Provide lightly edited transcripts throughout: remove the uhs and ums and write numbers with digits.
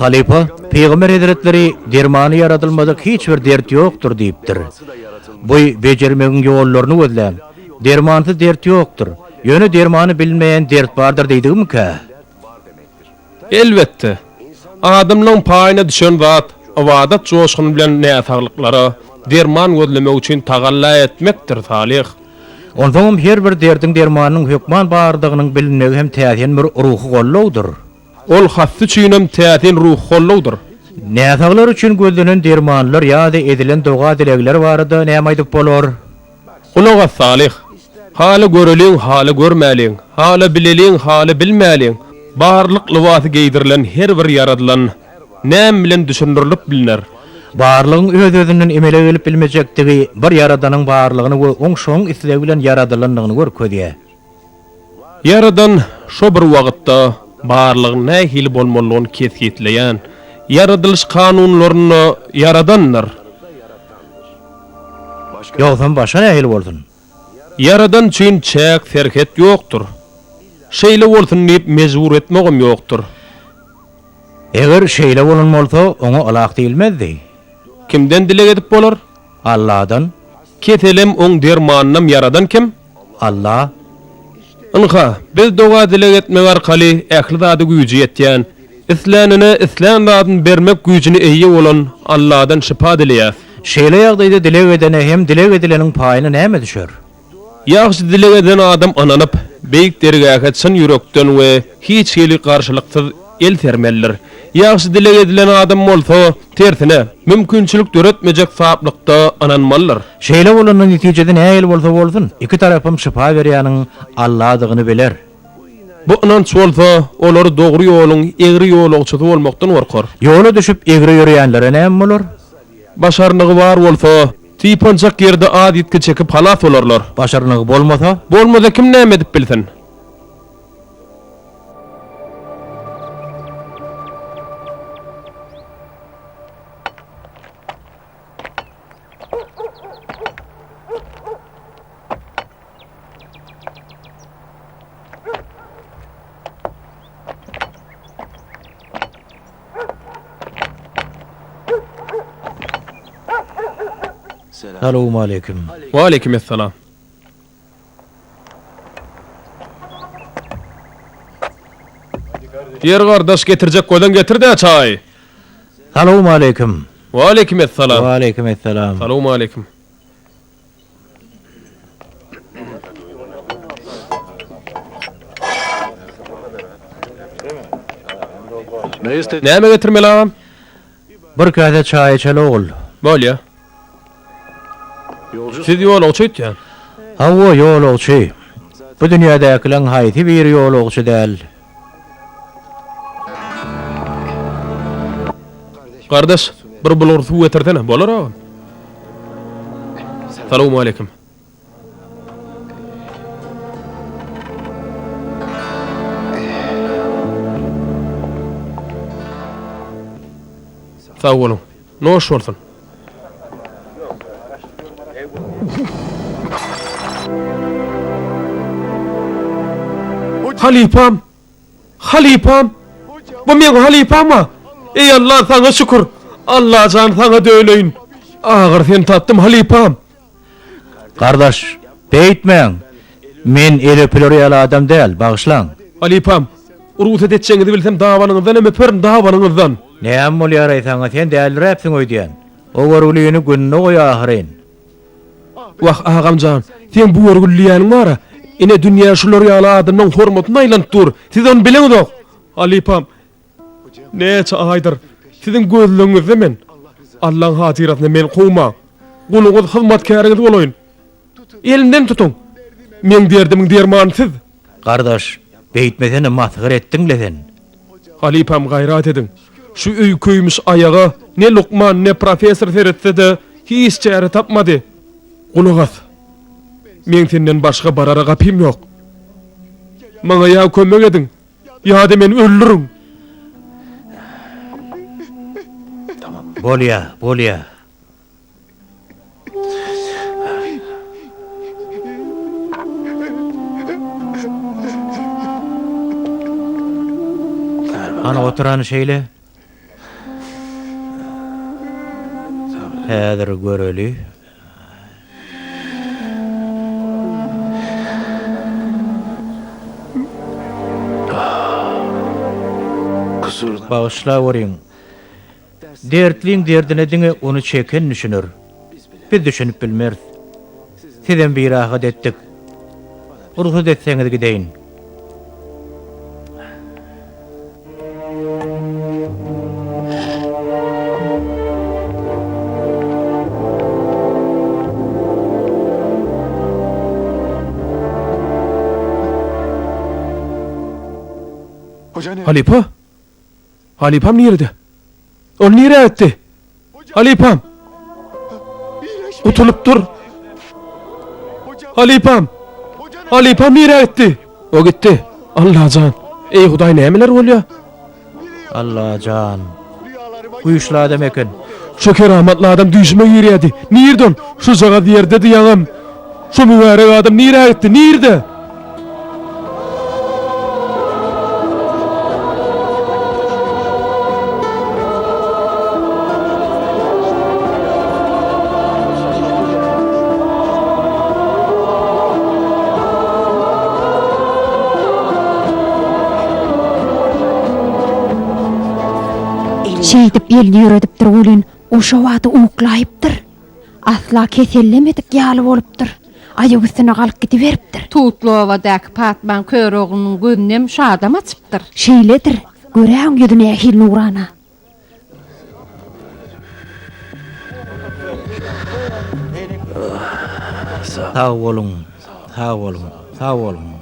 Halifa, Peygamber Hazretleri dermanı yaratılmadık hiçbir dert yoktur deyiptir. Bu becermeğin yollarını gözlem. Dermanı dert yoktur. Yönü dermanı bilmeyen dert vardır deydiğim ki? Elbette. Adamның payına düşen zat, avadat coşkun bilen näsaglyklary derman gözlemek üçin tagalla etmekdir Salih. Ondan her bir derdin dermanının hükman bardygynyň bilinmegi hem täsin bir ruhy gollawdyr. Ol hassy çynem täsin ruh gollawdyr. Näsaglar üçin gözlenen dermanlar ýa-da edilen doga dilegler barada näme bolar? Ulaga Salih. Haly göreliň, haly görmäliň, haly bileliň, haly bilmäliň. Barlyk lywasy geýdirilen her bir yaradylan näme bilen düşündirilip bilinir. Barlygyň öz-özünden emele gelip bilmejektigi bir yaradanyň barlygyny we oňşoň isleg bilen yaradylanlygyny görkezýär. Yaradan şo bir wagtda barlyg nähil bolmalygyny kesgitleýän yaradylış kanunlaryny yaradanlar. Ýogsa başa nähil boldun? Yaradan üçin çäk serket ýokdur. Şeýle bolsun diýip mejbur etmegim ýokdur. Eger şeýle bolan bolsa, oňa alaq diýilmezdi. Kimden dileg edip bolar? Allah'dan. Ketelim oň dermanynam yaradan kim? Allah. Ynha, biz doga dileg etmek arkaly ähli zady güýji ýetýän, islanyny islan zadyny bermek güýjüni eýe bolan Allah'dan şifa dileýär. Şeýle ýagdaýda dileg edene hem dileg edileniň paýyna näme düşer? Ýaxşy dileg eden adam ananyp, beýik dergäge çyn ýürekden we hiç hili garşylyksyz el termellir. Ýaxşy dileg edilen adam bolsa, tersine mümkinçilik döretmejek saplykda ananmalydyr. Şeýle bolanyň netijede näme bolsa bolsun, iki tarapym şifa berýäniň Allah'dygyny biler. Bu inanç bolsa, olar dogry ýoluň egri ýolagçysy bolmakdan gorkar. Ýola düşüp egri ýürýänlere näme bolar? Başarnygy bar bolsa, tipanjak ýerde adetke çekip halas bolarlar. Başarnygy bolmasa, Bolmasa kim näme edip bilsin? Assalamu alaykum. Wa aleykümselam. Yer gardaş getirjek golan getirdi çay. Assalamu alaykum. Wa aleykümselam. Wa aleykümselam. Assalamu aleyküm. Näme getirmelam? Bir kase çay içeli ol. Bolýa. Siz ýolagçy etýän. Hawa ýolagçy. Bu dünýäde äklen haýty bir ýolagçy däl. Kardeş, bir bulur su getirdene, bolar o. Assalamu aleyküm. Sağ olun. Noş olsun. Halifam. Halifam. Bu men halifam mı? Ey Allah sana şükür. Allah can sana döyleyin. Ağır sen tattım halifam. Kardeş, beýtmeň. Men elöpülörýäl adam däl, bagyşlaň. Halifam, urus edetçeňizi bilsem dawanıňyzdan öperim dawanıňyzdan. Näme bolýar aýsaňa sen däl räpsiň öýdýän. O görüliýini günne goýa ahyryn. Wah ağamcan, sen bu görgülliýäniň bara. Ine dünýä şular ýaly adamyň hormatyna aýlanıp dur. Siz onu bileňiz ok. Halifam, Neçe aydır sizin gözlüğünüzde men Allah'ın hatiratına men kowma. Guluňyz hyzmatkäriňiz bolaýyn. Elimden tutun. Men derdimiň dermanysyz. Kardeş, beýtmesene masgyr etdiňle sen. Halipam gayrat edin. Şu öýküýmüş ayaga ne Lukman ne profesör seretse de hiç çare tapmady. Gulugaz. Men senden başga barara gapym ýok. Maňa ýa kömek edin. Ýa-da men öldürün. Bolýa. Ana oturan şeýle. Häzir göreli. Bağışla görýän. Dertliň derdine diňe onu çeken düşünür. Biz düşünüp bilmeris. Sizden bir rahat etdik. Ruhsat etseňiz gideýin. Halipa? Halipam nerede? O nereye gitti? Halipam! Utulup dur! Halipam! Halipam nereye gitti? O gitti. Allah can. Ey Huday nämeler bolýar? Allah can. Kuyuşla adam eken. Şu keramatly adam düşme ýürýärdi. Nirden? Şu jaga ýerde diýeňem. Şu mübarek adam nereye gitti? Nirde? Şeýdip elini ýöredipdir bolyn, oşa wagty uklaýypdyr. Asla kesellemedik ýaly bolupdyr. Aýagy üstüne galyp gidiberipdir. Tutlowadaky Patman körogynyň gözünem şu adam açypdyr. Şeýledir, göräň ýüzüne ähil nurana. Sağ bolun. Sağ bolun. Sağ bolun.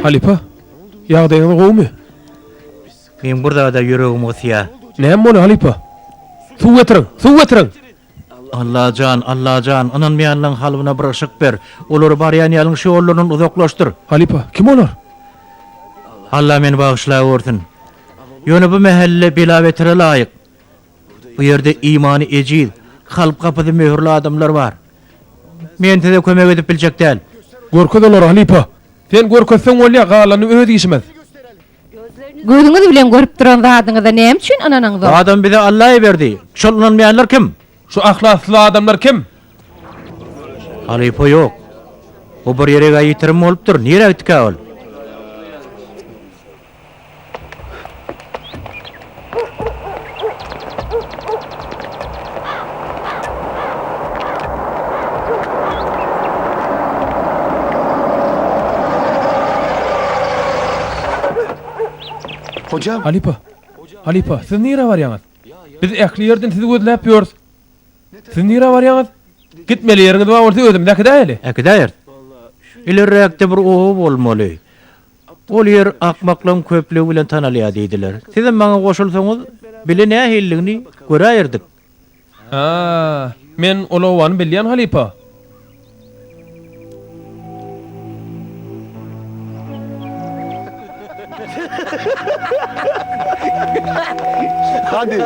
Halipa? Ýagdaýyňy gowmy? Men burada da yüreğim osya. Näme bolu Halipa? Suw getirin. Allah can, anan meýanlaryň halyna bir ışık ber. Olary barýan ýalyň şu ollaryny uzaklaşdyr. Halipa, kim olar? Allah meni bağışla görsün. Ýöne bu mahelle bilawetere laýyk. Bu ýerde imany ejil, halk kapyda möhürli adamlar bar. Men tede kömek edip biljek däl. Gorkadylar Halipa. Sen gorkatsaň bolýar, galany özi işmez. Gözüňiz bilen görüp duran zadyňyza näme üçin ananyňyz? Adam bize Allah'ı berdi. Şollanmayanlar kim? Şu ahlasly adamlar kim? Halipa yok. O bir yere gaýytyrim bolupdyr. Nere gitdik ol? Hocam. Halipa, siz nere barýaňyz? Biz ähli ýerden sizi gözläp ýörüs. Siz nere barýaňyz? Gitmeli ýeriňiz bar bolsa özümdäki däli. Äkidäýär. İleräkde bir oğu bolmaly. Ol yer akmaklaryň köplügi bilen tanalýar diýdiler. Siz maňa goşulsaňyz, bilen ähilligini göräýärdik. Ha, men olawany bilýän Halipa.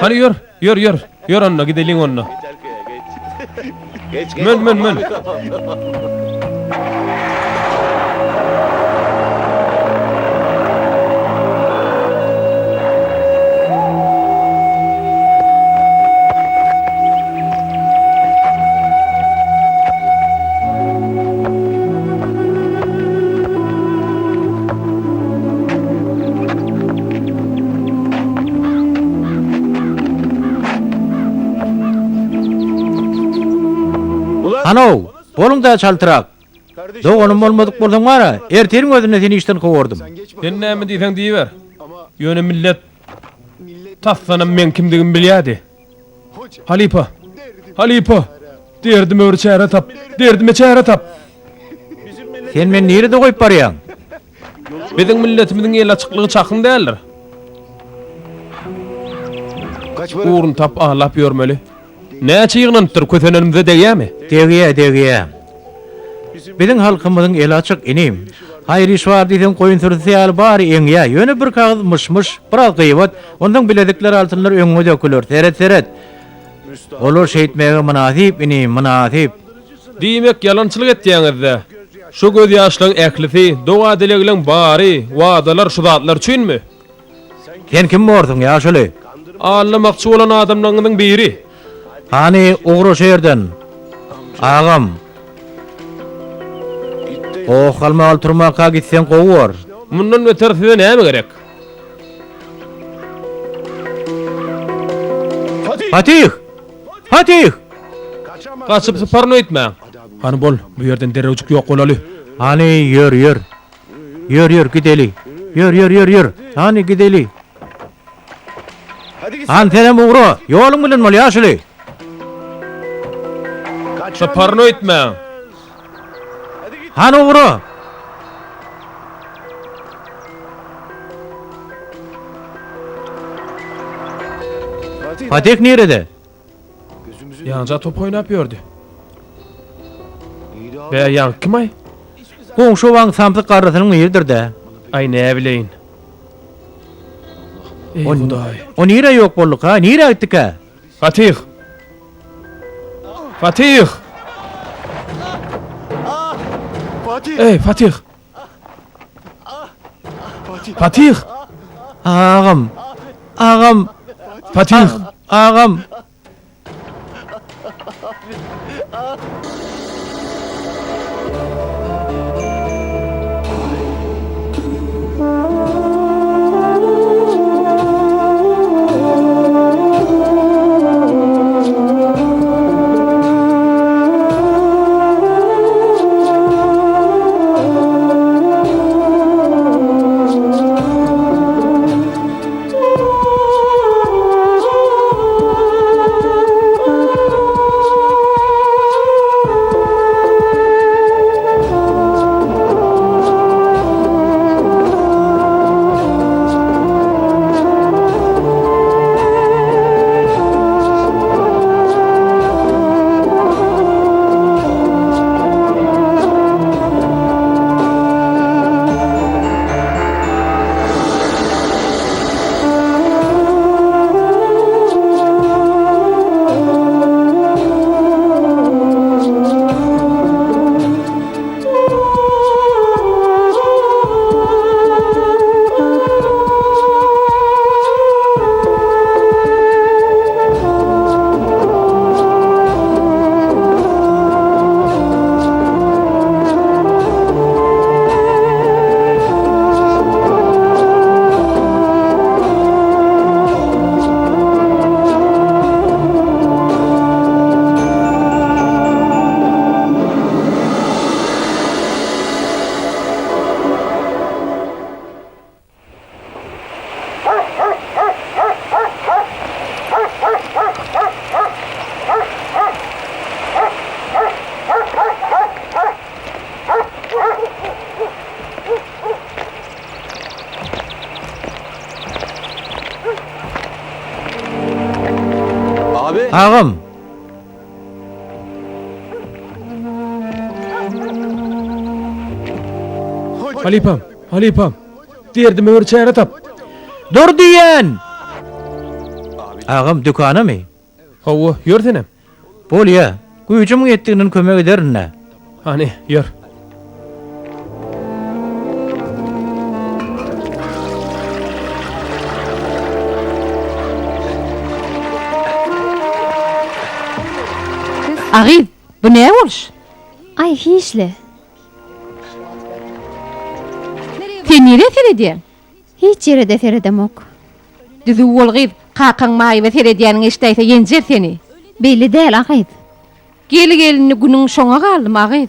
Hadi yor. Yor onunla gidelim onunla. Men. Ano, bolun da çaltırak. Doğanım olmadık boldan var. Erterin özüne seni işten kovurdum. Sen näme diýsen diýiber. Ýöne millet tassanam men kimdigimi bilýärdi. Halipa. Halipa. Derdim öwre çäre tap. Derdime çäre tap. Sen men nerede koyup barýan? Biziň milletimiziň el açyklygy çakyn däldir. Uğrun tap ahlap ýörmeli. Näçe ýygnanypdyr kösenenimize degýärmi? Degiye. Bizim halkımızın el açık inim. Hayır iş var diýsem koyun sürüsü bari eňe. Ýöne bir kağıt mışmış, biraz gıybat. Ondan biledikler altınlar öňe dökülür. Seret. Olur şeýitmege münasip inim, münasip. Diýmek ýalançylyk etýäňizde. Şu göz ýaşlaryň äklisi, doga dilegilen bari, wadalar şu zatlar üçinmi? Sen kim borsun ya şöyle? Allamakçy bolan adamlaryň biri. Hani uğru şehirden. Ağam. O halma altırmaka gitsen kovur. Mundan öter size näme gerek? Fatih! Kaçıp sıparno etme. Hani bol, bu yerden derewcik ýok bolaly. Hani yür. Yür gideli. Yür. Hani gideli. Han senem uğru. Yolun bilen mal yaşlı. Sıparno etme. Han uğru. Fatih nerede? Yanca top oynap ýördi. Be yan kim ay? Goňşu waň samsyk garrysynyň ýerdir de. Ay ne bileyin. Ey Hudaý. O nire yok bolluk ha? Nire gittik ha? Fatih. Ey Fatih. Fatih. Ağam. Fatih. Ağam. Ağam. Halipam. Derdime öwre çäre tap. Dur diýen. Ağam dükana mı? Hawa, ýörsenem. Bol ya. Güýjüm etdiginin kömek ederinne. Hani, ýör. Agyp, bu näme boluş? Ay hiçle. Sen nire seredýän? Hiç yere de seredemok. Düzü bolgyp, kakaň maýy we seredýäniň eşdeýse ýenjer seni. Belli değil Agyp. Gelini günün şoňa galdym agyz.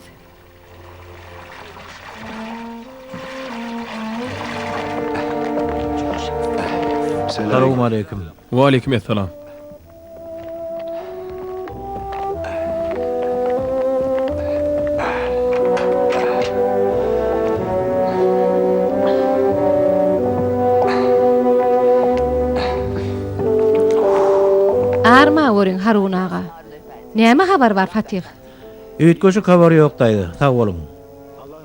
Assalamu alaikum. Wa aleykumussalam. Arma görün Harun ağa. Näme habar bar Fatih? Üýtgeşi kabary ýok daýdy. Sag bolun.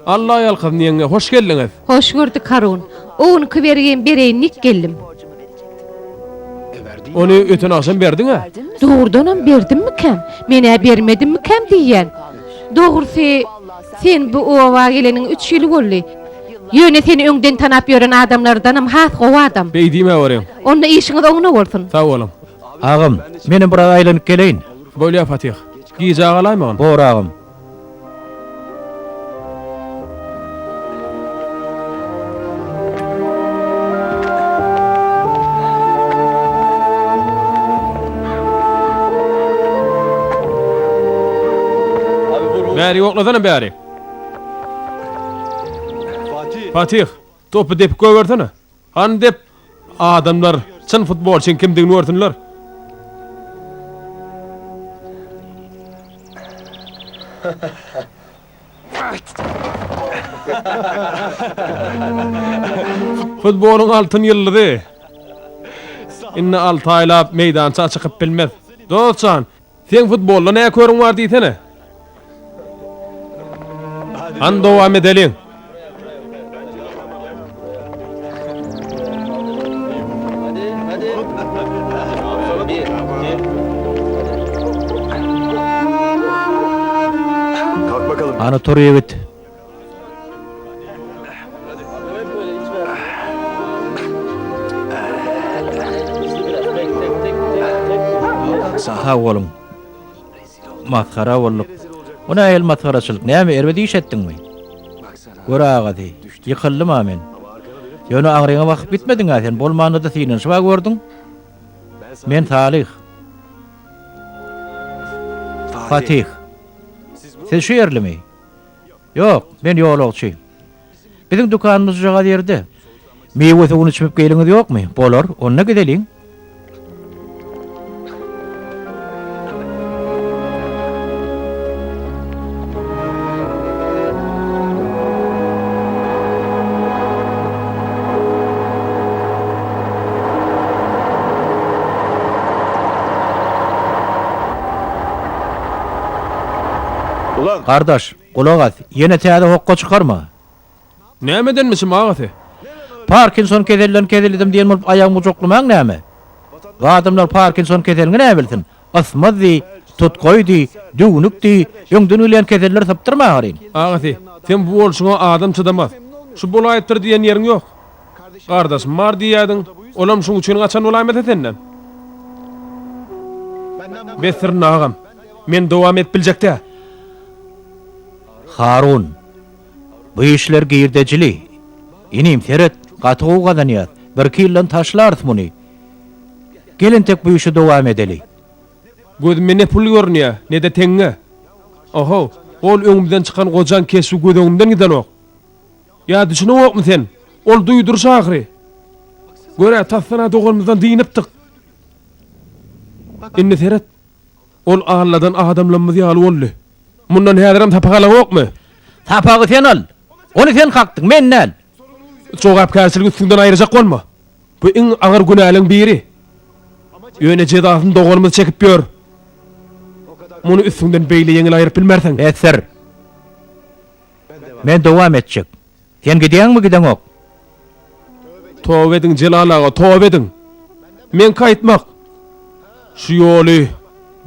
Allah ýalkyny ýeňe hoş geldiňiz. Hoş gördük Harun. Oğun kübergen bereýnik geldim. Onu öten akşam berdiňe? Doğrudan berdim mikem? Mene bermedim mikem diýen. Dogrusu sen bu owa geleniň 3 ýyly boldy. Ýöne seni öňden tanap ýören adamlardanam has gowa adam. Beýdime barýan. Onda işiňiz oňuna bolsun. Sag bolun. Agam, menim bir aýlanyp geleýin. Bolýa Fatih. Giýje agalaymagyň. Bor agam. Bäri ýokladana bäri. Fatih, topu dep göwürdüne. Han dep adamlar çyn futbolçy kimdigini öwrtünler. Futbolun altın ýyllary. Inne 6 aýlap meýdança çykyp bilmez. Dostçan, sen futbolda näme körüň bar diýsene? Han dowam edelim. Ana toruya git. Sağ olun. Matkara bolduk. Ona el matkaraçylyk näme erbedi işetdiňmi? Gör agady, ýykyldım men. Ýöne agryňa wakyt bitmediň sen bolmanda da sinen şuba gördüň. Men Salih. Fatih. Siz şu yerlimi? Yok, ben ýolagçy. Bizim dukanymyz jaga ýerde. Meýwe suwuny içip geliňiz ýokmy? Bolar, onda gideliň. Kardaş, kulak at. Yine täze hokka çıkarma. Nämeden misim agaty? Parkinson kezeldim diýen bolup aýagymy joklamaň näme? Adamlar Parkinson kezelini näme bilsin? Asmazdy, tutkoýdy, düwnükdi, ýöňden ölen kezeller tapdyrmaýaryn. Agaty, sen bu bolşuňa adam çydamaz. Şu bolaýdyr diýen ýeriň ýok. Kardaş, mar diýädiň, olam şuň üçin gaçan bolaýmad etenden. Besir nagam, men dowam et biljekde. Harun, bu işler girdecili. İnim seret, gatygy gadanýar. Bir killan taşlarys muny. Gelin tek bu işi dowam edeli. Gözüme ne pul görnýär, ne de teňe. Oho, ol öňümden çykan gojan kesip gödöňümden giden ok. Ya düşünýärmi sen? Ol duýdursa agry. Göre tasana dogulmazdan diýnipdik. Inne seret. Ol ağladan adamlarymyz ýaly boldy. Mundan häziram tapagalan okmy? Tapagy sen al. Onu sen hakdyň, men näl? Jogapkärçilik üstünden aýyrjak bolma. Bu iň agyr günäliň biri. Ýöne jedasyny dogulmaz çekip ýör. Muny üstünden beýle ýeňil aýryp bilmersiň. Etser. Men dowam etjek. Sen gideňmi gideň ok? Tow ediň Jelalaga, tow ediň. Men kaýtmak. Şu ýoly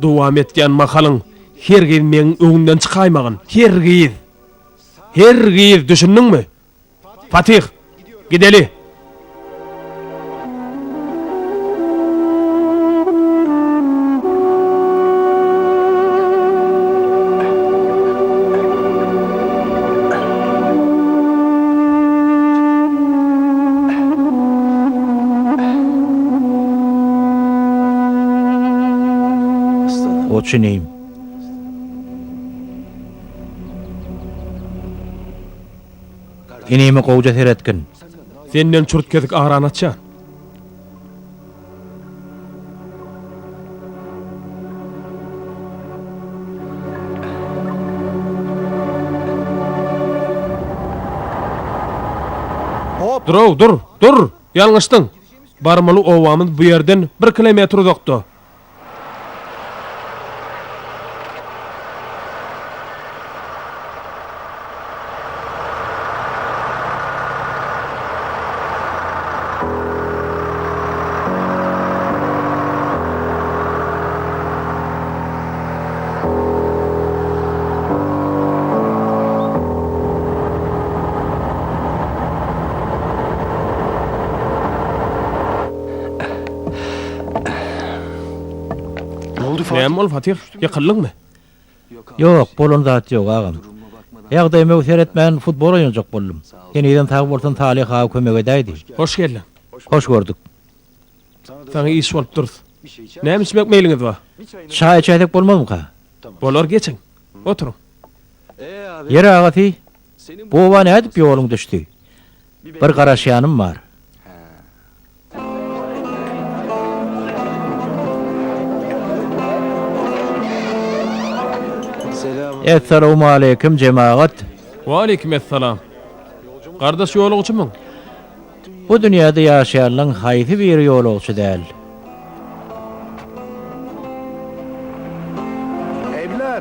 dowam etgen makalyň hergiz men öňünden çykaýmagyn. Hergiz. Hergiz düşündiňmi? Fatih, gideli. Oçuneyim. Inimi gowja seretkin. Senden çurt kezik ağran atça. Dur. Yalňyşdyň. Barmaly owamyz bu ýerden 1 kilometr uzakda. Näme bol Fatih? Ýakyllyňmy? Yok, bolon zat yok agam. Ýagdaý me seretmän futbol oýanjak boldum. Ýene-den tagy bolsan Talih aga kömek edäýdi. Hoş geldin. Hoş gördük. Sana iş bolup durdy. Näme içmek meýliňiz bar? Çay içäsek bolmazmy ka? Bolar geçin. Oturuň. Ýere agaty. Bu wa nädip ýoluň düşdi? Bir garaşýanym bar. Assalamu alaykum jemaat. Wa aleykum assalam. Gardaş ýolugçymyň? Bu dünýäde ýaşaýanlaň haýsy bir ýolugçy däl.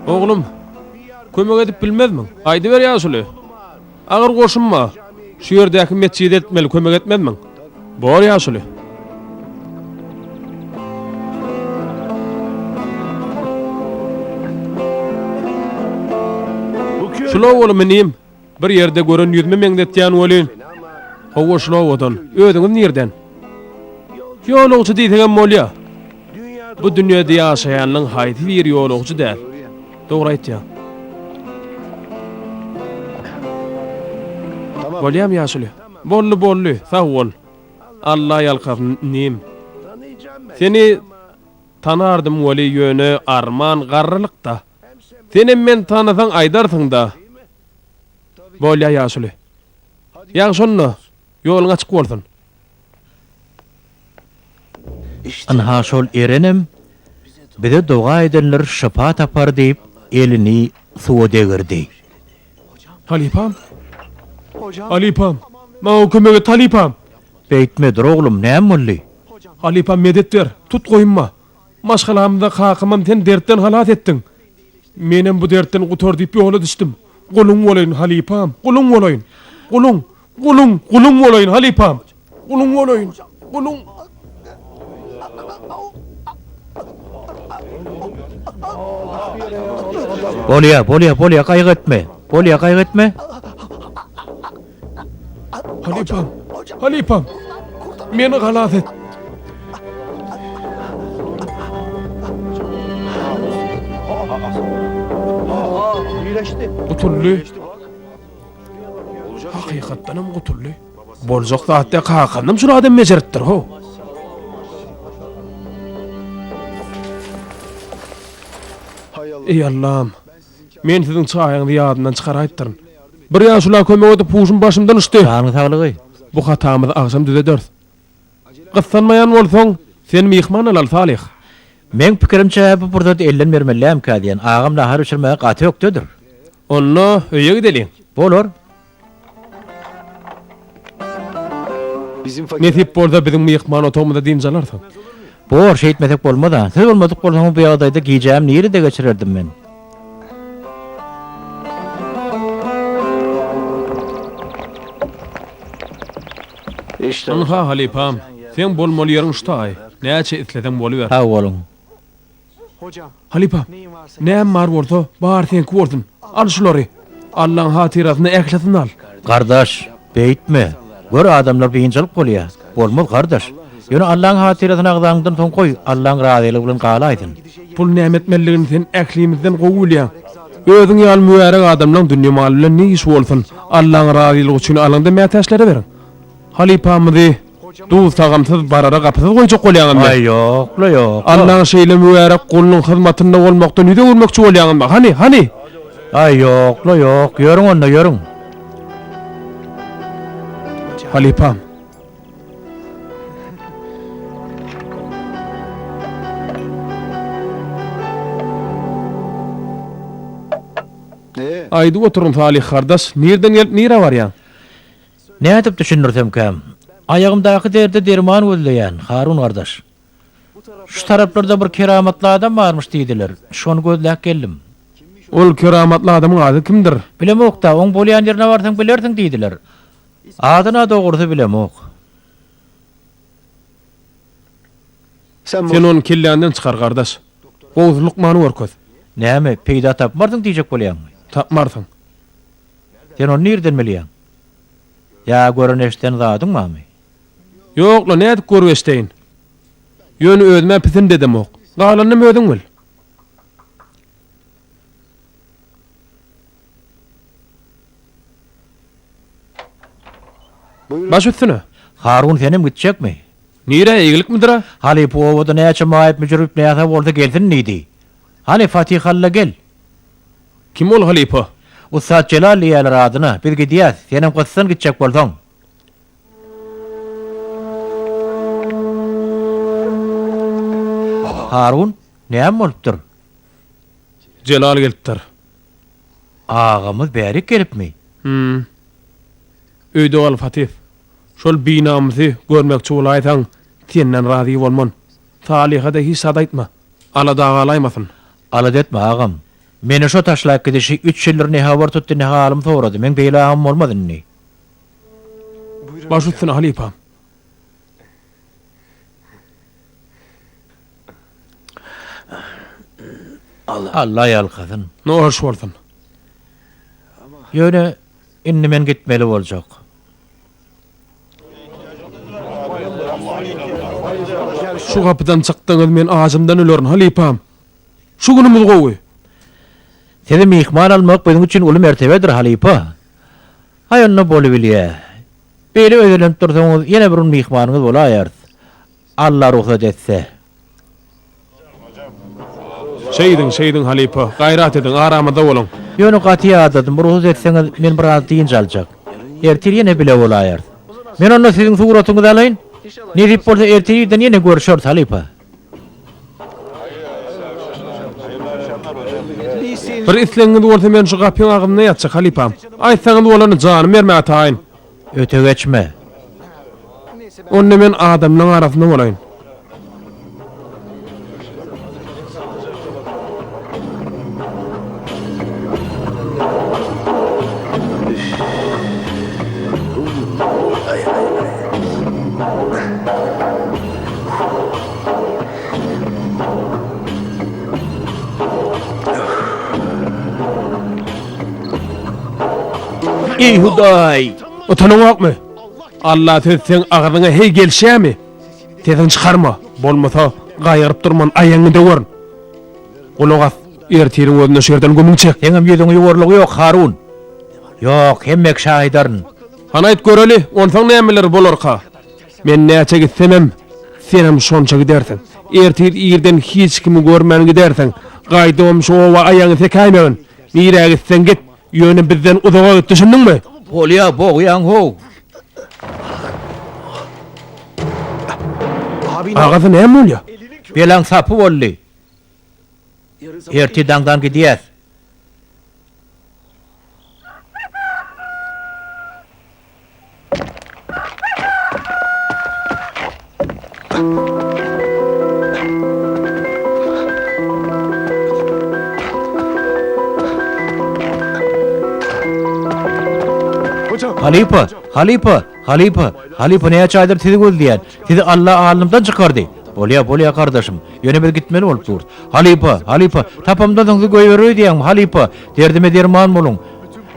Oglum, kömek edip bilmezmiň? Aýdy ber ýaşuly. Agyr goşunma. Şu ýerdäki mesjide etmeli kömek etmezmiň? Bor ýaşuly. Şulaw bolup menim bir ýerde gören ýüzme meňdetýän bolyn. Hawa şulaw odan. Ödüňiz nerden? Ýolugçy diýdiňem bolýa. Bu dünýäde ýaşaýanyň haýsy bir ýolugçy däl. Dogry aýtýar. Bolýam ýaşuly. Bolly, sag bol. Allah ýalkasyn nim. Seni tanardım weli ýöne arman garrylykda. Seni men tanasaň aýdarsyň da. Bolýa ýaşuly. Ýagşonno, ýoluň açyk bolsun. Anha şol erenim bize doga edenler şafa tapar deyip elini suwa degirdi. Halipam. Ma kömege Talipam. Beýtmedir oglum, näme boldy? Halipam medet ber, tut goýunma. Maşgalamda kakymam sen dertten halat etdiň. Menem bu dertten gutor diýip ýola düşdüm. Gulun bolayın Halipam, gulun bolayın. Gulun bolayın Halipam. Gulun bolayın. Gulun. Bolýa, gaýgatme. Bolýa, gaýgatme. Halipam. Meni galat et. Gutully. Hakykatdanam gutully. Boljak zatda kakandym şu adam mejeretdir ho. Ey Allah'ım. Men siziň çaýyňyzy ýadyndan çykaraýtdyryn. Bir ýaşula kömek edip puşum başymdan uçdy. Sanyň saglygy. Bu hatamyzy agsam düzeder. Gyssanmaýan bolsaň, sen mihman alal Salih. Men pikirimçe bu burada ellen bermelläm ka diýen. Agam nahar üçürmäge gaty ýokdyr. Onno öýe gidelim. Bolar. Netip bolsa bizim mihman otomyzda diňjalarsyň. Bor şeýitmesek bolmada. Siz bolmadyk bolsaň bu ýagdaýda giýjäm nirede geçirerdim men. Anha Halipam, sen bolmaly ýeriň şutaý. Näçe itleden boluver. Ha bolun. Halipam, näme mar bolsa, bar sen kurdun. Al şulary. Allah'ın hatirasyny eklesin al. Kardeş, beýtme. Gör adamlar beýinçilik bolýar. Bolmaz kardeş. Ýöne Allah'ın hatirasyny agdaňdan soň koy. Allah'ın razylygy bilen galaýdyn. Pul nämetmelligini sen eklimizden gowulýar. Özüň ýal mübarek adamlaryň dünýä maly bilen ne iş bolsun, Allah'ın razylygy üçin alanda mätäşlere berin. Halipamyzy duz tagamsyz barara gapysyz goýjak bolýaňam. Ay ýok. Allah'ın şeýle mübarek gulunyň hyzmatynda bolmakdan nide bolmakçy bolýaňam. Hani? Ay ýok, ýörüň onda ýörüň. Halipam. Aydy oturun Salih kardeş. Nereden gelip nere var ya? Ne etip düşünürsem kam? Ayağımdaki derde derman öldüyen Harun kardeş. Şu taraflarda bir keramatlı adam varmış deydiler. Şonu gözlek geldim. Ol keramatlı adamın adı kimdir? Bilemok da, on bolyan yerine varsan bilersin deydiler. Adına doğrusu bilemok. Sen onun kellenden çıkar kardeş. Oğuz Lukman'ı orkoz. Näme, peýda tapmardın diýjek bolýarmy? Tapmarsın. Sen onu nereden bilýän? Ya görüneşden zadyňmy? Yok la ne edip görüveşteyin. Yönü ödme pisin dedim ok. Galanını mı ödün bil? Baş üstüne. Harun senim gitjekmi? Nire eğilik midir ha? Hali bu ovada näçe maýyp müjürüp näçe bolsa gelsin nidi? Hani Fatihalla gel. Kim ol Halipa? Ustad Celal ýalar adyna bir gidýäs. Senem gitsen gitjek bolsaň. Harun, näme bolupdyr? Celal gelipdir. Ağamız bäri gelipmi? Öýde ol Fatih. Şol binamyzy görmekçi bolaýsaň, senden razy bolman. Salih'a da hiç aýtma. Ala dagalaymasyn. Alad etme ağam. Meni şo taşlap gidişi 3 ýyldyr ne habar tutdy ne halym sorady. Men beýle ağam bolmadyny. Baş üstüne Halipa. Allah ýalkasyn. Ne hoş bolsun. Ýöne inni men gitmeli boljak. Şu kapıdan çıktığınız men ağzımdan ölürün Halipam. Şu günümüz gowy. Seni mihman almak benim için ulu mertebedir Halipa. Hayonna bolu bilye. Beýle öýlenip dursaňyz ýene bir mihmanyňyz bolaýar. Allah ruhsat etse. Şeydin Halipa. Gayrat edin, aramada olun. Ýöne gaty adadım, ruhsat etseňiz men bir az diýinç aljak. Ertir ýene bile bolaýar. Men onu siziň suratyňyzy alaýyn. Ne diýip bolsa ertirden ýene görüşýär Halipa. Bir isleňiz bolsa men şu gapyň agymyna ýatjak Halipam. Aýtsaňyz bolany janymy berme ataýyn. Öte geçme. Onne men adamlaryň arasynda bolaýyn. Ey Hudaý! Utanmak Allah tezsen ağzına hey gelşämi? Tezin çıkarma. Bolmasa gaýyryp durman aýaňy döwürn. Ulagas ertiriň özüne şerden gömüň çek. Seňem ýüzüňe ýuwarlygy ýok Harun. Ýok, hemmek şahydaryn. Hana aýt göreli, onsaň nämeler bolarka? Men näçe gitsemem, senem şonça gidersiň. Ertir ýerden hiç kimi görmän gidersiň. Gaýdym şu owa aýaňy sekaýmän. Nire gitsen git, ýöne bizden uzaga git, düşündiňmi? Bolýa, boğyan ho. Ağzı näme bolýar? Belaň sapy boldy. Erti dangdan gidýär. Halipa näçe aýdyr sizi gözleýär. Sizi Allah alymdan çykardy. Bolýa kardeşim. Ýöne bir gitmeli bolup dur. Halipa, tapamdan soňzy goýberýär diýäň Halipa. Derdime derman bolun.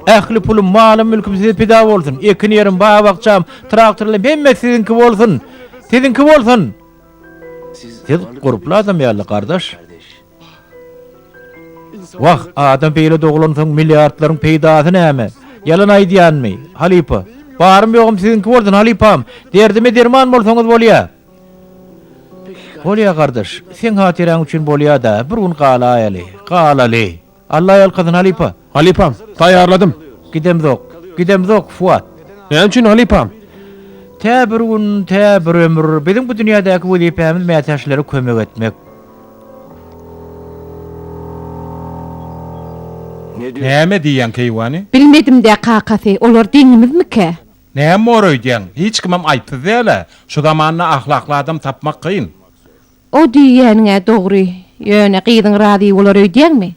Ähli pulum, malym, mülküm size pida bolsun. Ekin ýerim, bağa bakçam, traktorly hemme sizinki bolsun. Sizinki bolsun. Siz guruply adam ýaly kardeş. Wah, adam beýle doglansaň milliardlaryň peýdasy näme? Yalan aýdýanmy? Halipa. Barym ýogum sizinki bolsun Halipam. Derdime derman bolsaňyz bolýa. Bolýa kardeş, sen hatiraň üçin bolýa da bir gün galaly. Allah ýalkasyn Halipa. Halipam, taýarladım. Gidem zok Fuat. Näme üçin Halipam? tä bir gün, tä bir ömür bizim bu dünýädäki wezipemiz mätäşlere kömek etmek. Näme diýen keýwany? Bilmedim de kakasy, olar diňimizmiki? Näme oröýdýän? Hiç kimem aýtdy däle. Şu zamanna ahlakly adam tapmak kyn. O diýeniňe dogry. Ýöne gyzyň rady bolar öýdýänmi?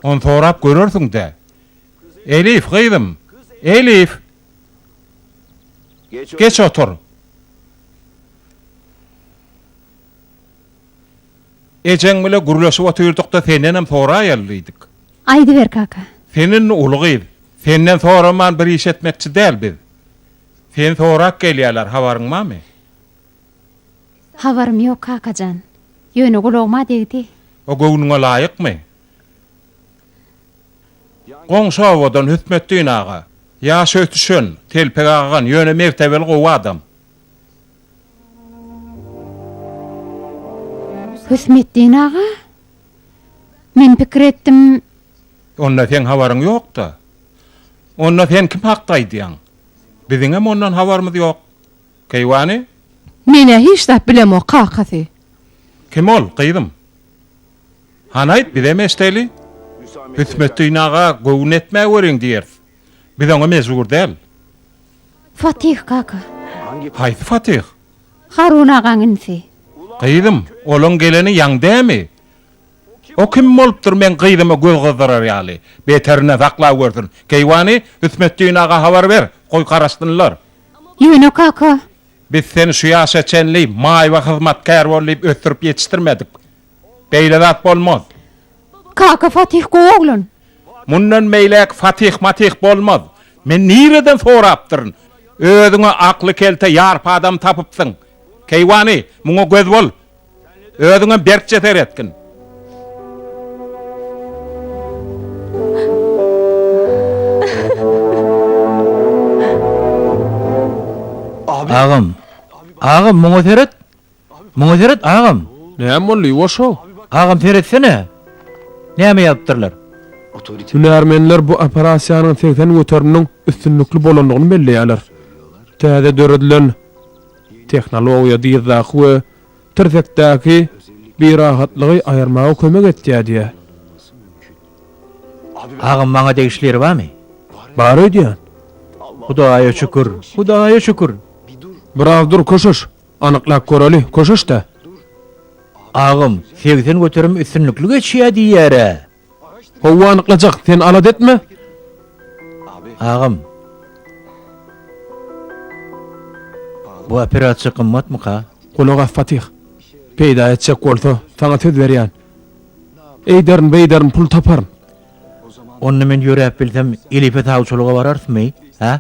On sorap görürsüň de. Elif gyzym. Elif. Geç otur. Ejeň bile gurlaşyp oturdukda senden hem sora ýaldyk. Aýdy ber kaka. Senin ulugy. Senden soraman bir iş etmekçi däl biz. Sen sorak gelýärler, habaryň barmy? Habarym ýok kakajan. Ýöne gulagma degdi. O göwnüňe laýykmy? Goňşy awadan hüsmetdiň aga. Ýaş ötüşün, telpek agan, ýöne mertebeli gowy adam. Hüsmetdin aga. Men pikir etdim. Onda sen habaryň ýokda. Onda sen kim hakdaýdýan? Biziň hem ondan habarymyz ýok. Keýwany? Mene hiç de bilem o kakasy. Kim ol, gyzym? Hanaýt bize mesdeli? Hüsmetdiň aga göwn etmäge beriň diýer. Biz oňa mezur däl. Fatih kaka. Haýsy Fatih? Harun agaňynysy. Gyzym, olaň geleni ýaňdämi? O kim bolupdyr men gyzymy göz gyzdyrar ýaly. Beterine saklap görsün. Keýwany Hüsmetdiň aga habar ber, goý garaşdynlar. Ýöne kaka. Biz seni şu ýaşaçenli, maý we hyzmatkär bolup ötürüp ýetişdirmedik. Beýle zat bolmaz. Kaka Fatih goglun. Mundan meýlek Fatih bolmaz. Men nireden sorapdyryn? Özüňe akly kelte ýarpa adam tapypsyň. Keýwany, muňa göz bol. Özüňe berk jeter etkin. Ağam. Ağam muňa seret. Muňa seret ağam. Näme boldy oşo? Ağam seretsene. Näme ýapdyrlar? Hünärmenler bu operasiýanyň tekden götürmüniň üstünlükli bolandygyny belleýärler. Täze döredilen tehnologiýa diýerdik we tersekdäki bir rahatlygy aýarmaga kömek etýär. Ağam maňa degişleri barmy? Bar öýdýän. Hudaýa şükür. Hudaýa şükür. Biraz dur koşuş. Anyklap göreli, koşuş da. Ağam, sevsen götürüm üstünlükli geçýär diýär. Howa anyklajak, sen alat etme. Ağam. Bu operasiýa gymmatmy ka? Kulağa Fatih. Peýda etjek bolsa, saňa söz berýän. Eýderin beýderin pul taparyn. Onu men ýörep bilsem, Elif'e tawçuluga bararsymy? Ha?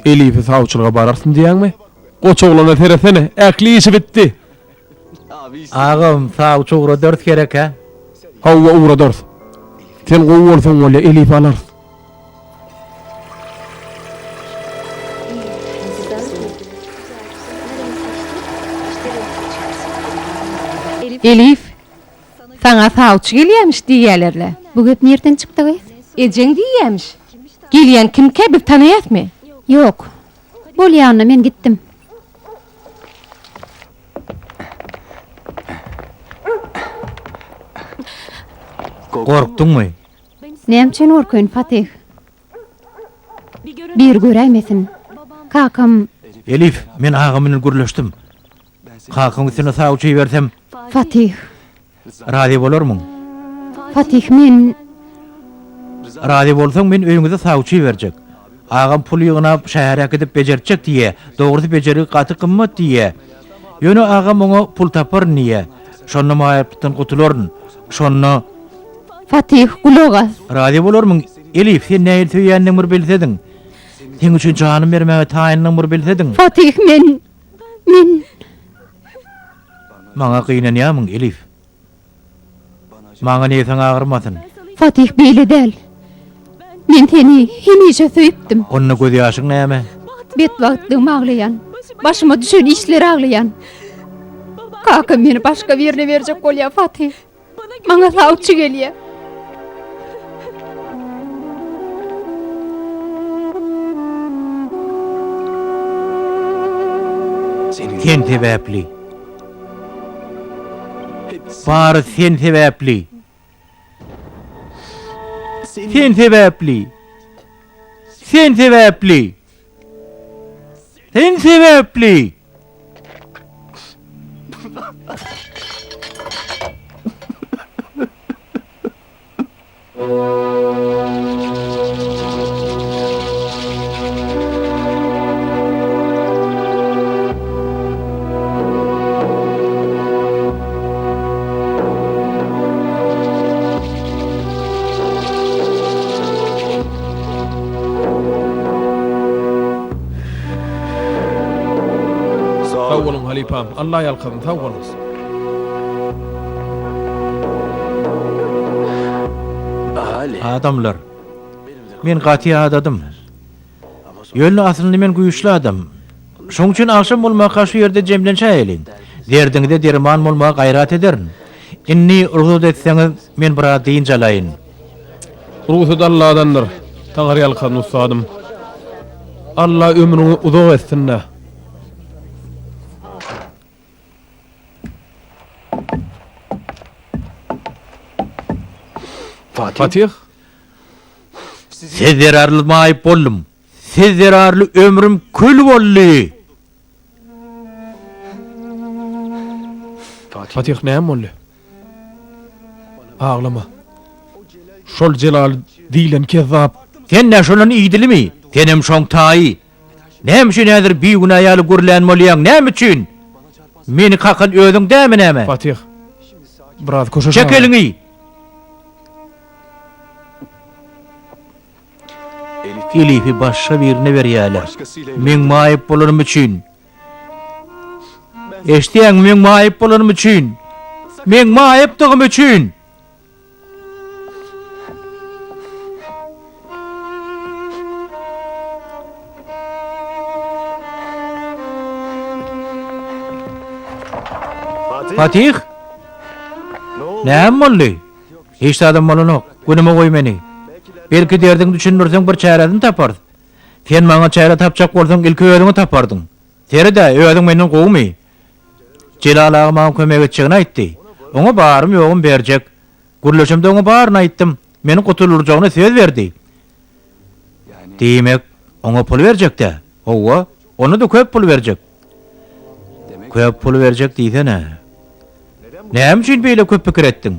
Elif'i savçylyga bararsyn diýäňmi? Goçoglana teresene, äkli işi bitdi. Ağam, tawçugra 4 gerek ha? Hawa uğra dors. Sen gowy bolsaň wala Elif alar. Elif, sana savçı gelýärmiş diýerlerle. Bu gep nerden çykdy we? Ejeň diýýärmiş. Gelýän kimke bir tanaýatmy? Ýok. Bolýanna men gitdim. Korkdunmy? Näme orkun Fatih? Bir göräýmesin. Kakam Elif, men ağamyny gürleşdim. Kakam seni tawçy bersem, Fatih. razy bolarmyň? Fatih men Razy bolsaň men öýüňize tawçy berjek. Ağam pul ýygnap şäherä gidip bejerjek diýe. Dogry bejeri gaty gymmat diýe. Ýöne ağam oňa pul tapar niýe. Şonu maýapdan gutuluryn. Şonu Fatih gulagas. razy bolarmyň? Elif, sen näme söýändiň bir bilsediň. Sen üçin janymy bermäge taýynyň bir bilsediň. Fatih men Maňa gynanýarmyň Elif. Maňa näme aňyrmasyn? Fatih beýle däl. Men seni hemişe söýüpdim. Onu göz ýaşyň näme? Bet wagtym aglayan. Başyma düşen işler aglayan. Kaka meni başga birine berjek bolýar Fatih. Maňa savçy gelýär. Sen sebäpli. Bary sen sebäpli. Sen sebäpli. Sen sebäpli. Sen sebäpli. Tawwalun halipam. Allah yalqadın tawwalun. Adamlar. Men gaty adadım. Ýöne aslynda men güýçli adam. Şoň üçin akşam bolmagy şu ýerde jemlenşäýelin. Derdiňde derman bolmagy gaýrat ederin. Inni urud etseňiz men bir adyň jalaýyn. Ruhud Allah'dandır. Taňar yalqadyn ustadym. Allah ömrüňi uzak etsinler. Fatih? Siz zerarly maýyp boldum. Siz zerarly ömrüm kül boldy. Fatih näme boldy? Ağlama. Şol Celal diýlen kezzap. Sen näşolan iýdilimi? Senem şoň taýy. Näme üçin häzir bir günä ýaly gürlän bolýan? Näme üçin? Meni kakyn özüň däme näme? Fatih. Biraz koşa. Çek elini. Elif'i başka birine berýärler. Men maýyp bolarym üçin. Eşdiýäň, men maýyp bolarym üçin. Men maýypdygym üçin. Fatih? Näme boldy? Hiç adam bolanok. Günüme goý meni. Belki derdiň düşünürseň bir çäredin tapar. Sen maňa çäre tapjak bolsaň ilki özüňi tapardyň. Teride özüň menden gowmy. Celal ağa maňa kömek etjegini aýtdy. Oňa barym ýogum berjek. Gürleşimde oňa baryny aýtdym. Meni gutulurjagyna söz berdi. Diýmek, oňa pul berjek-de. Owa, onu da köp pul berjek. Köp pul berjek diýsene. Näme üçin beýle köp pikir etdiň?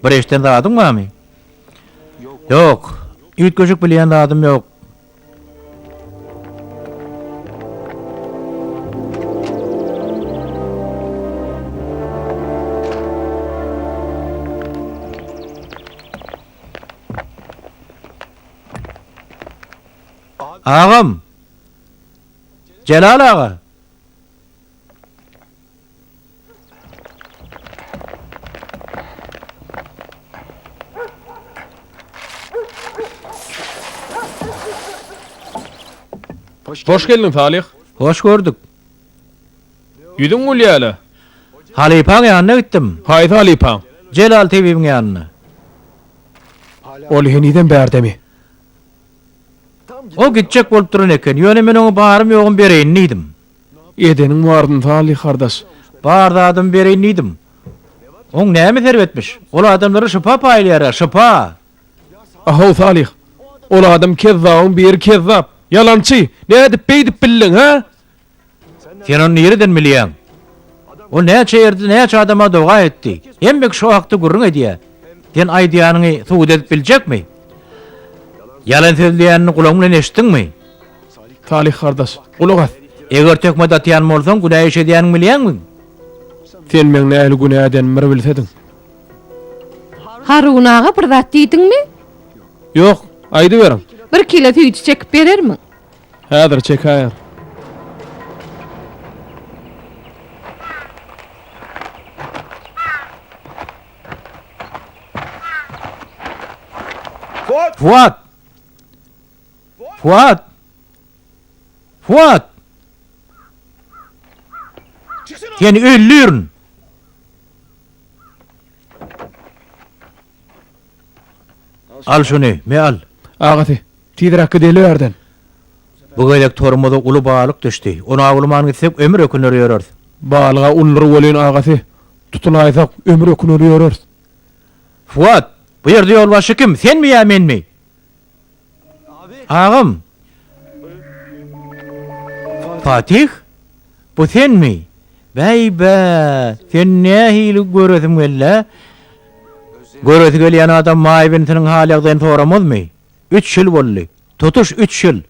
Bir eşden radyňmy? Yok. Üýt göçük bilýän adam ýok. Ağam. Celal ağa. Hoş geldin Salih. Hoş gördük. Ýüdüň bolýaly. Halipaň ýanyna gitdim. Haýdy Halipaň. Celal tebiň ýanyna. Ol heniden bärdemi? O gitjek bolup duran eken. Ýöne men oňa barym ýogum bereýin diýdim. Edeniň wardyn Salih kardeş. Barda adam bereýin diýdim. Oň näme serwetmiş? Ol adamlary şypa paýlýar, şypa. Aha Salih. Ol adam kezzabın bir kezzap. Yalançy. Ne edip beýdip bildiň ha? Sen onu nereden bilýän? O näçe ýerde näçe adama doga etdi. Hemmek şu hakda gurrun edýär. Sen aýdýanyny suwd edip biljekmi? Yalan sözleýänini gulaň bilen eşitdiňmi? Salih kardeş. Ulugaz. Eger tökme datýan bolsaň günä eşedýäniňi bilýänmi? Sen meň nähili günäden bir bilsediň. Harun ağa bir zat diýdiňmi? Ýok, aýdy berim. Bir kilo tüýçi çekip berermi? Häzir çekaýar. Fuat! Fuat! Fuat! Sen öllürün! Al şunu, me al. Agaty, tidir hakkı deli verden. Bu gelek torumada ulu balyk düşdi. Onu agulman gitsek ömür ökünür ýörer. Balyga ullury bolan agasy tutulaysak ömür ökünür ýörer. Fuat, bu ýerde ýolbaşy kim? Sen mi ýa men mi? Ağam. Fatih? Bu sen mi? Beybe, sen nähili göresim gelle? Göresi gelýän adam maýybyntynyň halygdan soramazmy? 3 ýyl boldy. Tutuş 3 ýyl.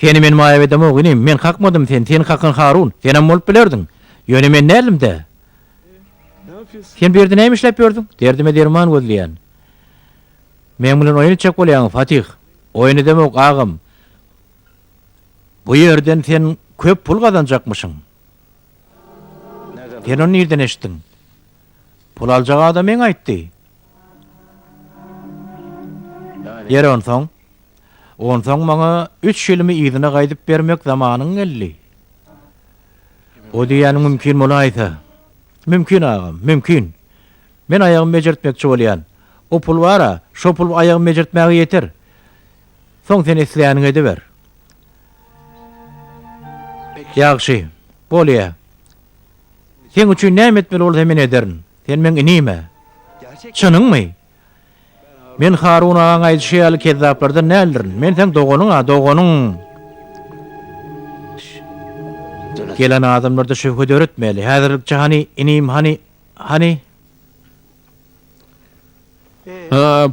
Seni men maýybedem ogynym, men hakmadym sen hakyn Harun. Senem bolup bilerdiň. Ýöne men nälimde? Sen bir näme işläp ýördüň? Derdime derman gözleýän. Men bilen oýun çek bolýan Fatih. Oýuny demek ağam. Bu ýerden sen köp pul gazanjakmyşyň. Sen onu nerden eşitdiň? Pul aljak adam men aýtdy. Ýere onsoň maňa 3 ýylymy ýygyna gaýdyp bermek zamanyň geldi. O diýäniň mümkin bolaýsa. Mümkin ağam, mümkin. Men aýagymy bejertmekçi bolýan. O pul bara, şo pul aýagymy bejertmäge ýeter. Soň sen isleýäniňi edeber. Ýagşy, bolýa. Sen üçin näme etmeli bolup men ederin. Sen men inime. Çynyňmy? Men Harun ağaň aýdyşýaly kezzaplardan nälirin? Men sen dogonyň. Gelen adamlarda şöhret öğretmeli. Häzirlikçe hani inim hani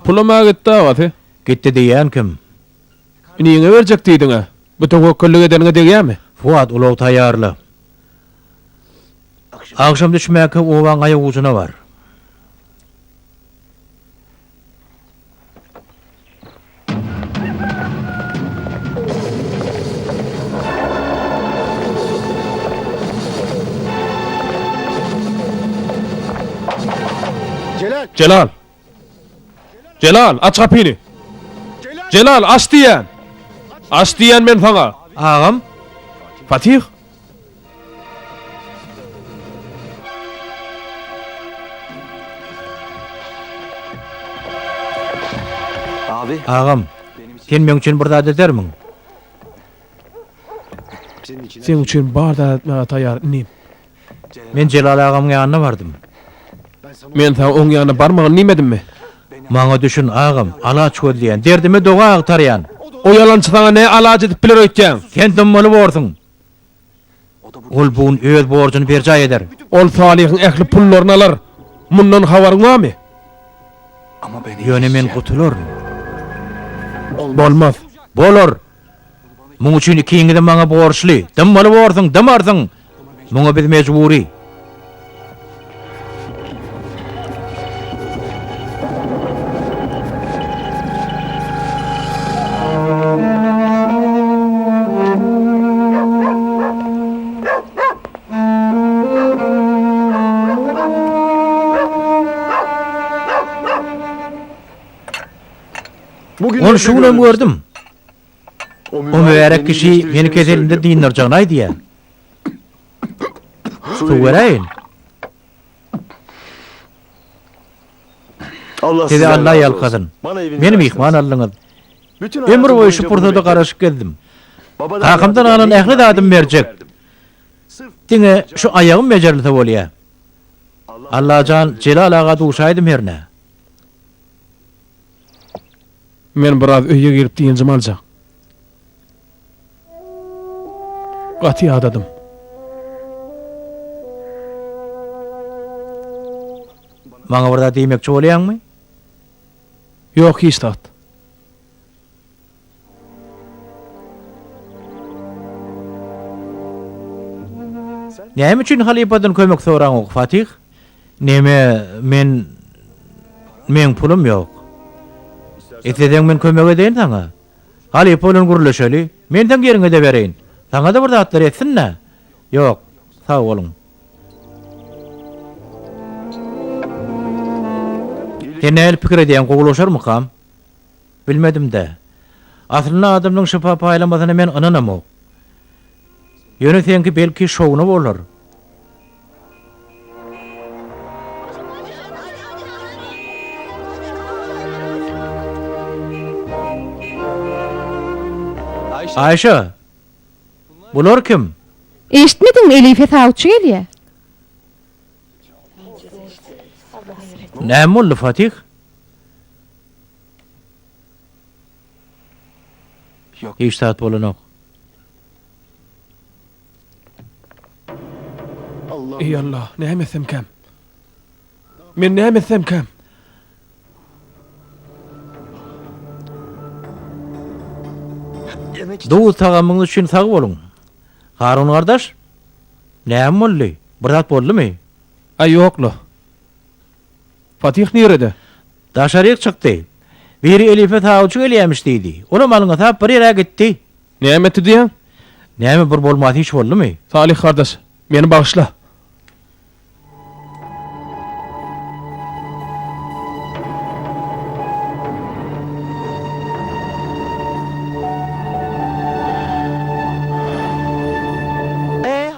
Pulama gitti agasy. gitti diýen kim? Iniňe berjek diýdiňe. Bu tawakkallyk edeniňe degýärmi? Fuat ulaw taýýarly. Akşam düşmäke owaň aýagy uzuny var. Celal, aç kapyny. Celal, aç diýän. Aç diýän men saňa. Ağam, Fatih. ağam. Sen men üçin bir zat edermiň? Sen üçin bar da etmäge taýýar inim. Men Celal ağamyň ýanyna bardym. Men taň oň ýanyna barmagyny nimedimmi? Maňa düşün ağam, alaç gözleýän, derdime doga agtarýan. O yalançy taňa ne alaj edip biler öýtýän? Sen dummaly borsyň. Ol buň öz borjyny berjay eder. Ol Salihiň ähli pullaryny alar. Mundan habaryň barmy? Ýöne men gutulur. Bolmaz. Bolor. Muň üçin ikiňi de maňa borçly. Dummaly borsyň, dumarsyň. Muňa biz mejburi. Onu şuna gördüm. O mübarek kişi yeni keselinde dinlercan ay diye. Su vereyim. Size Allah yalkadın. Benim ihman alınız. Ömür boyu şu purtada karışık geldim. Takımdan alan ehli de adım verecek. Dine şu ayağım becerlite bolya. Allah can Celal ağa duşaydım herine. Men biraz öýe girip diýenjim aljak. Gaty adadım. Maňa burada diýmekçi bolýanmy? Ýok hiç tat. Näme üçin halipadan kömek soraň Fatih? Näme men pulum ýok. Eteden men kömek edeýin taňa. Halipa bilen gurulşaly, men taň ýeriňe de bereýin. Taňa da bir zatlar etsinne. Ýok, sag bolun. Genel pikir edýän gowulaşarmy kam? Bilmedim de. Aslynda adamlyň şefa paýlamasyna men ananam. Ýöne senki belki şowuna bolar. Ayşe, Bular kim? Eşitmedin mi Elife Tavçı gelýär? Näme boldy Fatih? Hiç saat bolanok. Ey Allah, näme etsem kam? Men näme etsem kam? Doğu tagamyň üçin sag bolun. Harun kardeş, näme boldy? Bir zat boldymy? Ay ýoklu. Fatih nerede? Daşaryk çykdy. Biri Elife Tawçy gelýärmiş diýdi. Ola malyňa tap bir ýere gitdi. Näme etdi diýen? Näme bir bolmady hiç boldymy? Salih kardeş, meni bağışla.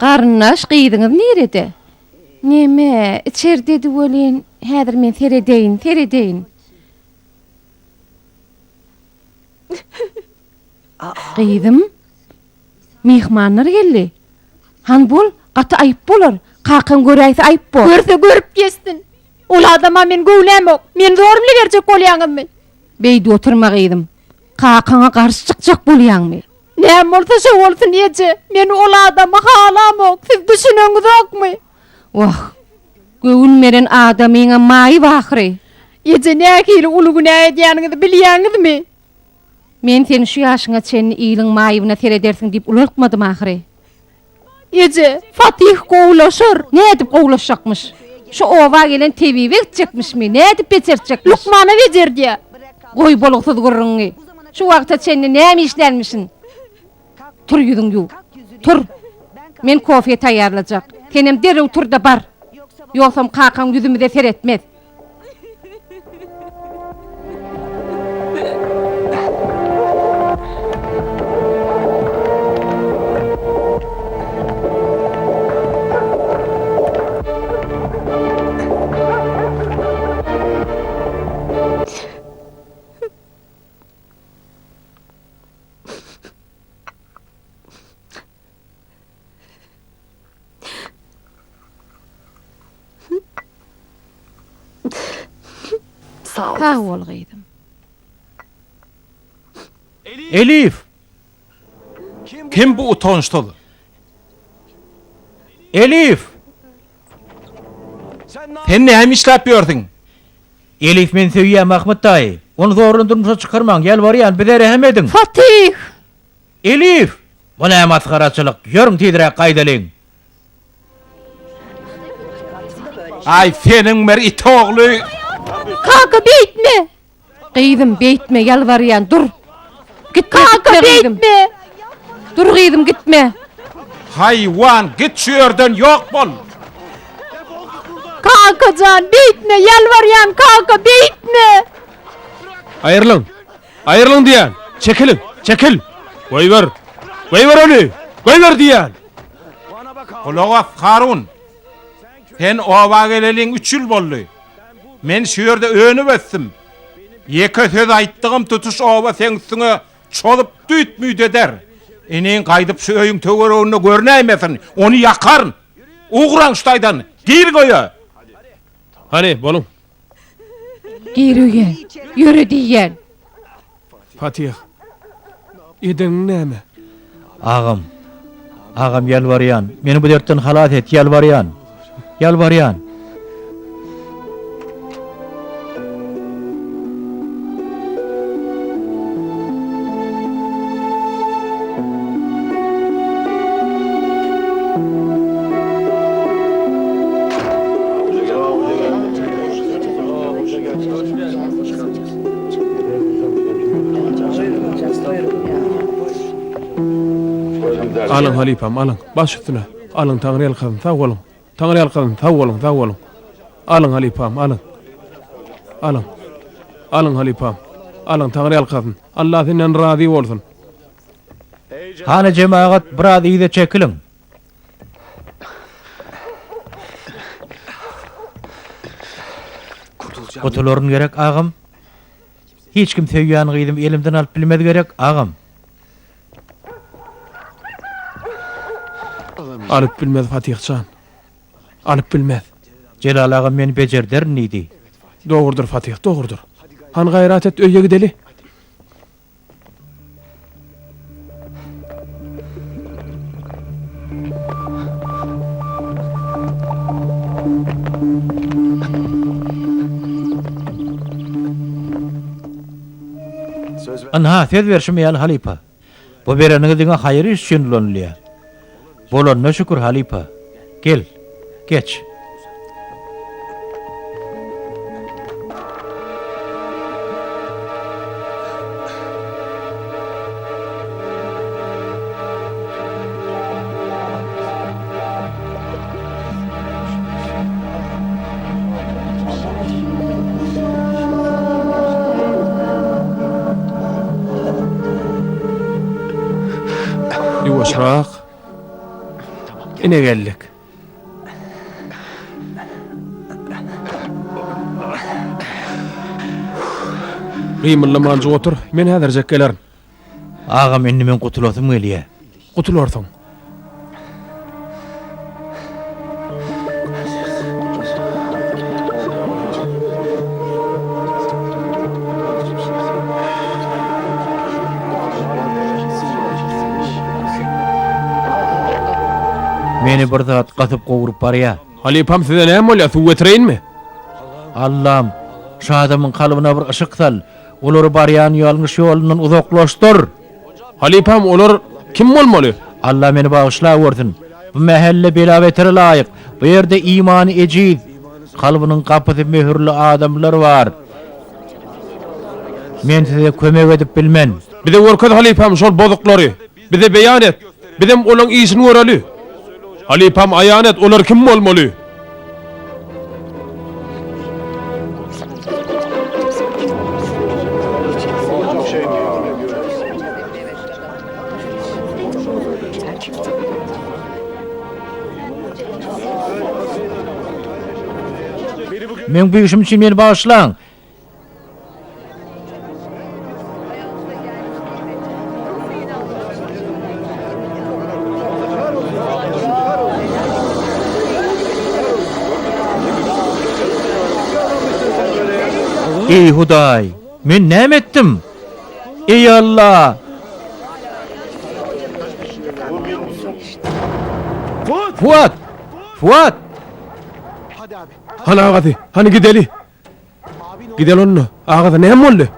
Garnaş gyýdyňyz nerede? Neme, içerde duwelen, häzir men seredeýin. Gyýdym. Mehmanlar geldi. Han bol, gaty aýyp bolar. Kakam göräýse aýyp bol. Görse görüp geçsin. Ol adama men gowlämok. Men zorly berjek bolýangymy. Beýdi oturma gyýdym. Kakaňa garşy çykjak bolýanmy? Näme bolsa şo bolsun ýeje. Men ol adama halamok. Siz düşünüňiz okmy? Wah. Göwülmeren adamyňa maýy bahry. Ýeje näkili ulu günäýe diýeniňizi bilýäňizmi? Men seni şu ýaşyňa çenni ýylyň maýybyna seredersiň diýip ulakmadym ahry. Ýeje Fatih gowlaşar. Ne edip gowlaşjakmyş? Şu owa gelen tebi bekjekmişmi? Ne edip beçerjekmiş? Lukmana bejerdi. Goý bolugsyz gurruňy. Şu wagtda çenni näme işlermişin? Tur ýüzüň ýuw. Tur. Men kofe taýýarlajak. Senem derew tur da bar. Ýoksam kakam ýüzümize seretmez. Sağ ol gyýdym. Elif, Kim bu utançtalı? Elif. Sen näme işläp ýördüň? Elif men söýýär Ahmet daýy. Onu zorundan durmuşa çykarmaň, ýalbarýan, bize rehem edin. Fatih. Elif, bu näme maskaraçylyk? Ýörüň tidirek gaýdalyň. Ay senin mer it ogly. Kaka beýtme. Gyýdym, beýtme, ýalbarýan, dur. Gitme, Kaka gyýdym. beýtme. Dur gyýdym, gitme. Haywan, git şu ýerden ýok bol. Kaka can beýtme. Ýalbarýan kaka beýtme. Ayrılın. Ayrılın diyen. Çekilin. Çekil. Koy ver. Koy ver onu. Koy ver diyen. Kulak Harun. Sen owa geleliň 3 ýyl boldy. Men şu ýerde öňüp etdim. Ýeke söz aýtdygym tutuş owa sen üstüňe çolup düýtmüýd eder. Eneň gaýdyp şu öýüň töweregine görnäýmesin. Onu ýakaryn. Uğran ştaýdan. Gir goýa. Hani bolun. Giriye. Yürü diyen. Fatih. Eden näme? Ağam. Ağam ýalbarýan. Meni bu dertten halat et, ýalbarýan. Ýalbarýan. Alın halipam, alın. Baş üstüne. Alın Tanrı yalkadın, sağ olun. Tanrı yalkadın, sağ olun, sağ olun. Alın halipam, alın. Alın. Alın halipam. Alın Tanrı yalkadın. Allah senden razı olsun. Hany jemaat biraz ýyda çekilin. Kutulorun gerek ağam. Hiç kim söýýän gyýdym elimden alyp bilmedi gerek ağam. Alıp bilmez Fatihcan. Alıp bilmez. Celal agam meni bejerder nidi. Doğrudur Fatih, doğrudur. Han gayrat et öýe gideli. Anha söz berşim ýaly halipa. Bu bereniňe diňe haýyr iş üçin ulanylýar. Bolanyna şükür halipa. Gel. Geç. Ýuwaşrak. Ine geldik. Gymylamancı otur, men häzirjek gelerim. Agam indi men gutulosum gelýär. Gutulorsun. Meni bir zat gatyp gowurup barýar. Halipam size näme bolýar? Suw getireýinmi? Allah'ım, şu adamın kalbına bir ışık sal. Olary barýan ýalňyş ýolundan uzaklaşdyr. Halipam olar kim bolmaly? Allah meni bağışla görsün. Bu mahelle bela betere laýyk. Bu ýerde imany ejid, kalbynyň kapysy möhürli adamlar bar. Men size kömek edip bilmen. Bize görkez halipam şol bozuklary. Bize beýan et. Bizem olaň işini göreli. Halipam aýan et, olar kim bolmaly? Men bu işim için meni bağışlaň. Ey Huday, men näme etdim? Ey Allah! Fuat! Fuat! Hani agady, hani gideli. Gidel onno. Agada näme boldy?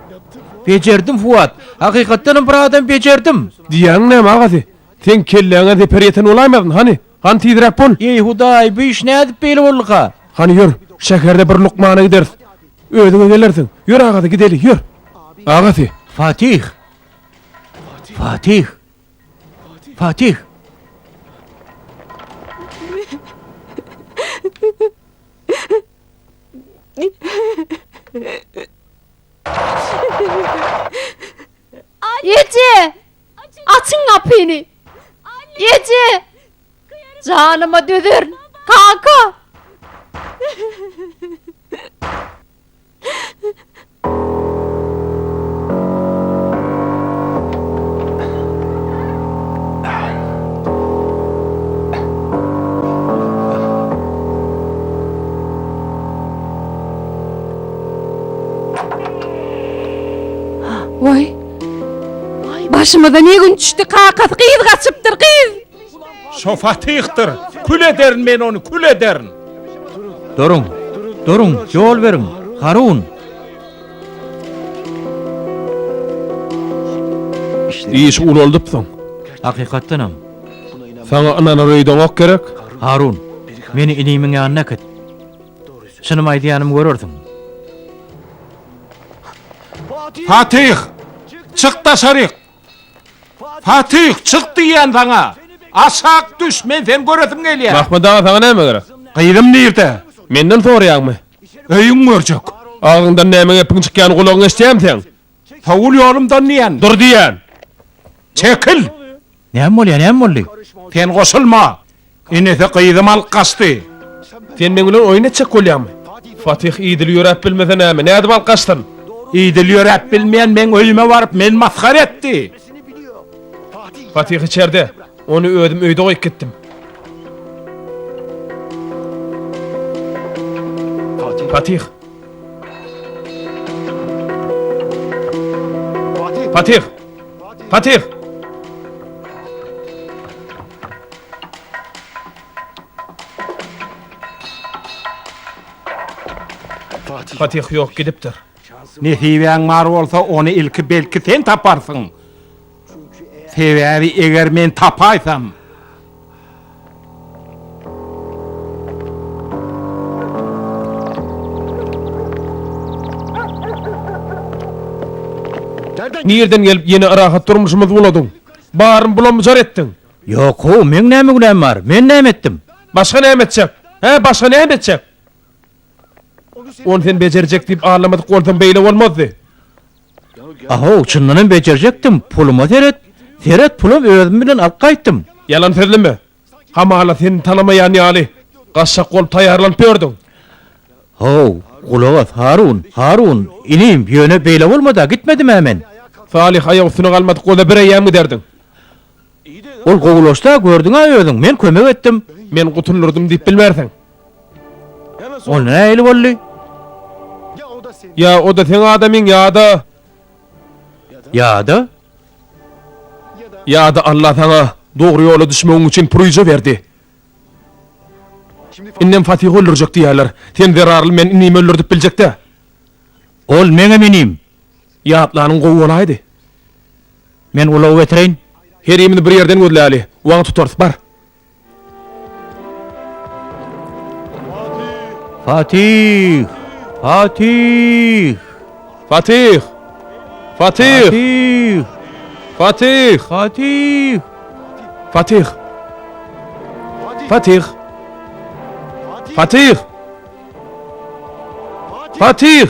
Bejerdim Fuat. Hakykatdan bir adam bejerdim. Diýäň näme agady? Sen kelleňe de periyeten olaýmadyn, hani? Han tidirek bol. Ey Huday, bu iş nädip beýle boldyka? Hani ýör, şäherde bir lukmana gider. Öýdüňe gelersiň. Ýör agady gideli, ýör. Agady. Fatih. Fatih. Fatih. Yece! Açın kapını! Yece! Canıma dödür! Kanka! Vay. Başımıza ne gün düştü kakas kıyız kaçıptır kıyız. Şo Fatih'tir. Kül ederin men onu, kül ederin. Durun. Durun, yol verin. Harun. Iş uloldypsyň. Hakykatdanam. Sana anana röýdoňok gerek. Harun, meni inimiň ýanyna ket. Şunu aýdýanym görürdin. Fatih! Çık dışarı! Fatih çık diýen sana! Aşak düş, men sen göresim gelýär. Mahmud ağa sana näme gerek? Gıyrım nerede? Menden soraýarmy? Öýüň görjek. Ağından näme gepin çykýan gulagyň eşdýäm sen? Tawul ýolumdan niýen? Dur diýen. Çekil! Näme bolýar, näme boldy? Sen goşulma! Inese gıyrım alkasty. Sen men bilen oýun etjek bolýarmy? Fatih iýdil ýörep bilmese näme? Nädip alkaşdyn? İdil ýörep bilmeýän men öýüme baryp men maskar etdi. Fatih içeride. Onu öýdüm öýde goýup gitdim. Fatih. Fatih. Fatih. Fatih yok gidipdir. Nesiben mar bolsa onu ilki belki sen taparsın. Sebäbi eger men tapaysam. Nereden gelip yeni arahat durmuşumuz buladın? Barın bulamıcar ettin. Yok o, men näme günäm bar? Men näme etdim? Başka ne emedecek? He, başka ne emedecek? Onu sen becerecek deyip ağlamadık koldan beyle olmazdı. Aho, çınlanın becerecektim. Puluma teret pulum özüm bilen alıp qaytdım. Yalan söyleme. Hamala seni tanımayan Ali. Kaşak kol tayarlanıp gördün. Ho, kulağız Harun, inim yöne beyle olmadı, gitmedim hemen. Salih ayağı üstüne kalmadık o da bir ayağım mı derdin? Ol koğuloşta gördün ha özün, men kömek ettim. Men kutulurdum deyip bilmersen. Ol ne eli bolli? Ya o da sen adamın ya da. Ya da Allah sana doğru yola düşmeğin için proje verdi. İnnem Fatih öldürecek diyorlar. Sen zararlı men innim öldürdük bilecek de. Ol meňe menim. Ya atlanın kovu olaydı. Men ulaw getirein. Her yemini bir yerden gözle Ali. Ulan tutarız bar. Fatih. Fatih. Fatih. Fatih. Fatih. Fatih. Fatih. Fatih.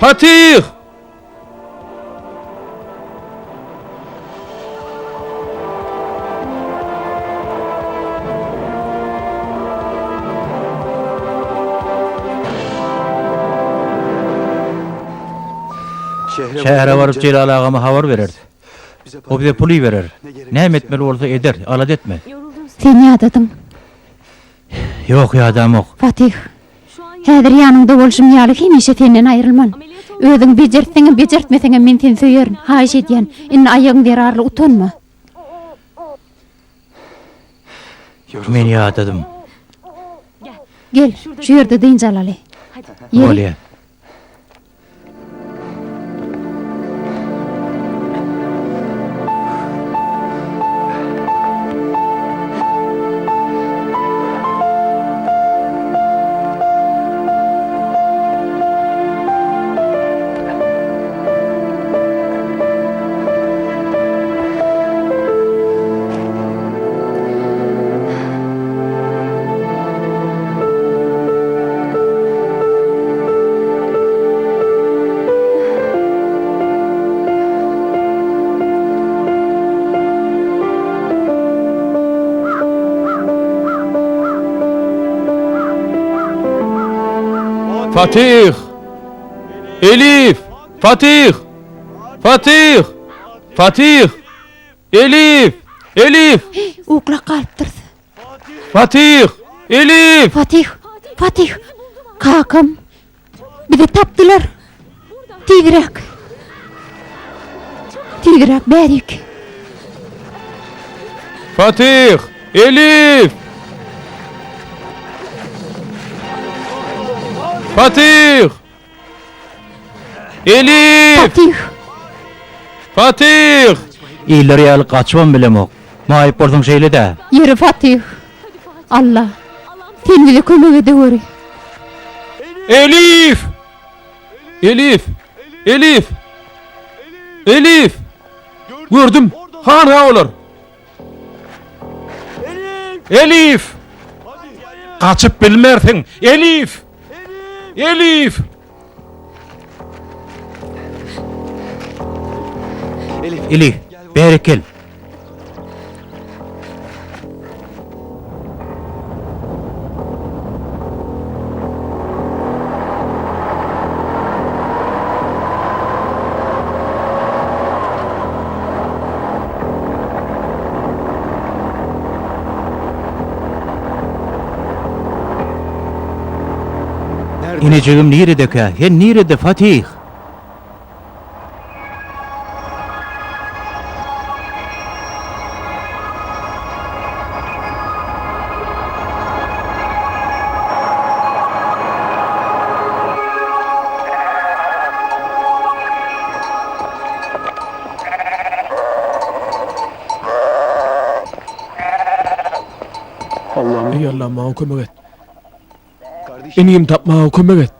Fatih. Şehre varıp Celal ağama havar verirdi. O bize pulu verir. Näme etmeli olsa eder, alad etme. Sen ýadadyň. Yok ya adam yok. Fatih. Häzir ýanynda bolşym ýaly hemişe senden aýrylman. Özüň bejertseňe bejertmeseňe men seni söýerim. Haýyş edýän. Inni aýagyň derarly utanma. Men ýadadım. Gel, şu ýerde deň Jalaly. Bolýa. Fatih. Elif. Fatih. Fatih. Fatih. Elif. Elif. Ukla galypdyr. Fatih. Elif. Fatih. Kakam. Bizi tapdylar. Tigrak bärik. Fatih. Elif. Fatih. Elif. Fatih. İleri alıp kaçmam bile mok. Maayip bolsaň şeýle de. Yürü Fatih. Allah. Sen bize kömek edeweri. Elif. Elif. Elif. Elif. Gördüm. Ha olur. Elif. Kaçıp bilmersin. Elif. Elif. Elif, beri gel. İneceğim nerede Hen nerede Fatih? Ey Allah'ım bana kömek et. Eniyim tapma kömek et.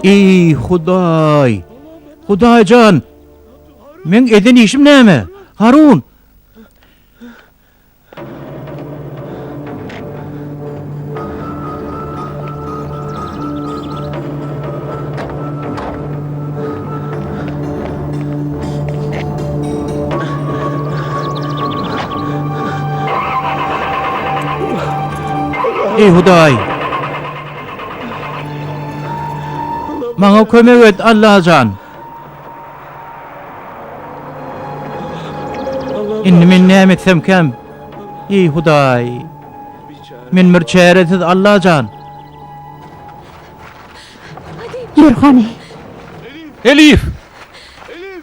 Ey Huday! Hudaycan! Men eden işim näme? Harun! Ey Huday! Maňa kömek et Allahjan. Inni men näme etsem kem? Ey Huday! Men bir çäresiz Allahjan. Ýerhany. Elif!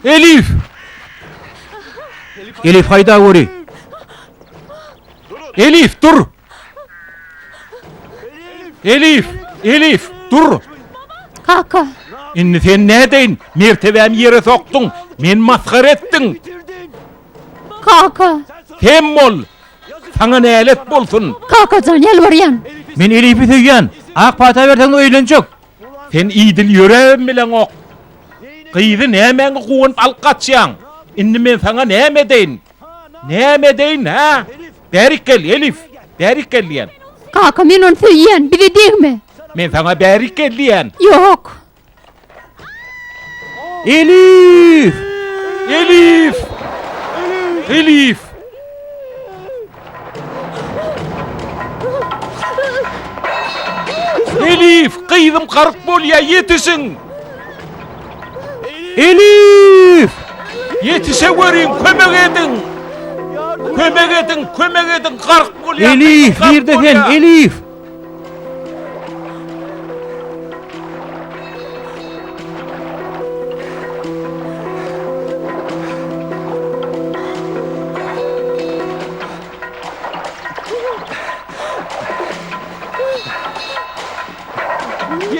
Elif! Elif hayda göri. Elif dur! Elif! Elif dur! Kaka. Inni sen nädeýin? Mertebem ýere soktun. Men maskar ettin. Kaka. Hem bol. Sana nälet bolsun. Kakajan ýalbarýan. Men Elif'i söýýän. Ak pata bersen öýlenjek. Sen idil ýöreğim bilen ok. Gyýdy nämeňi guwun alqatçaň. Inni men sana näme deýin? Näme deýin ha? Berik gel Elif. Berik gel diýen. Kaka men onu söýýän, bize diýme. Men sana berik gel diýen. Yok. Elif! Elif! Elif! Elif! Gyýdym garp bolýa ýetisin. Elif! Yetişe göreyim, kömek edin. Kömek edin, kömek edin, garp bolýa. Elif, garp nerede sen? bolýa. Elif!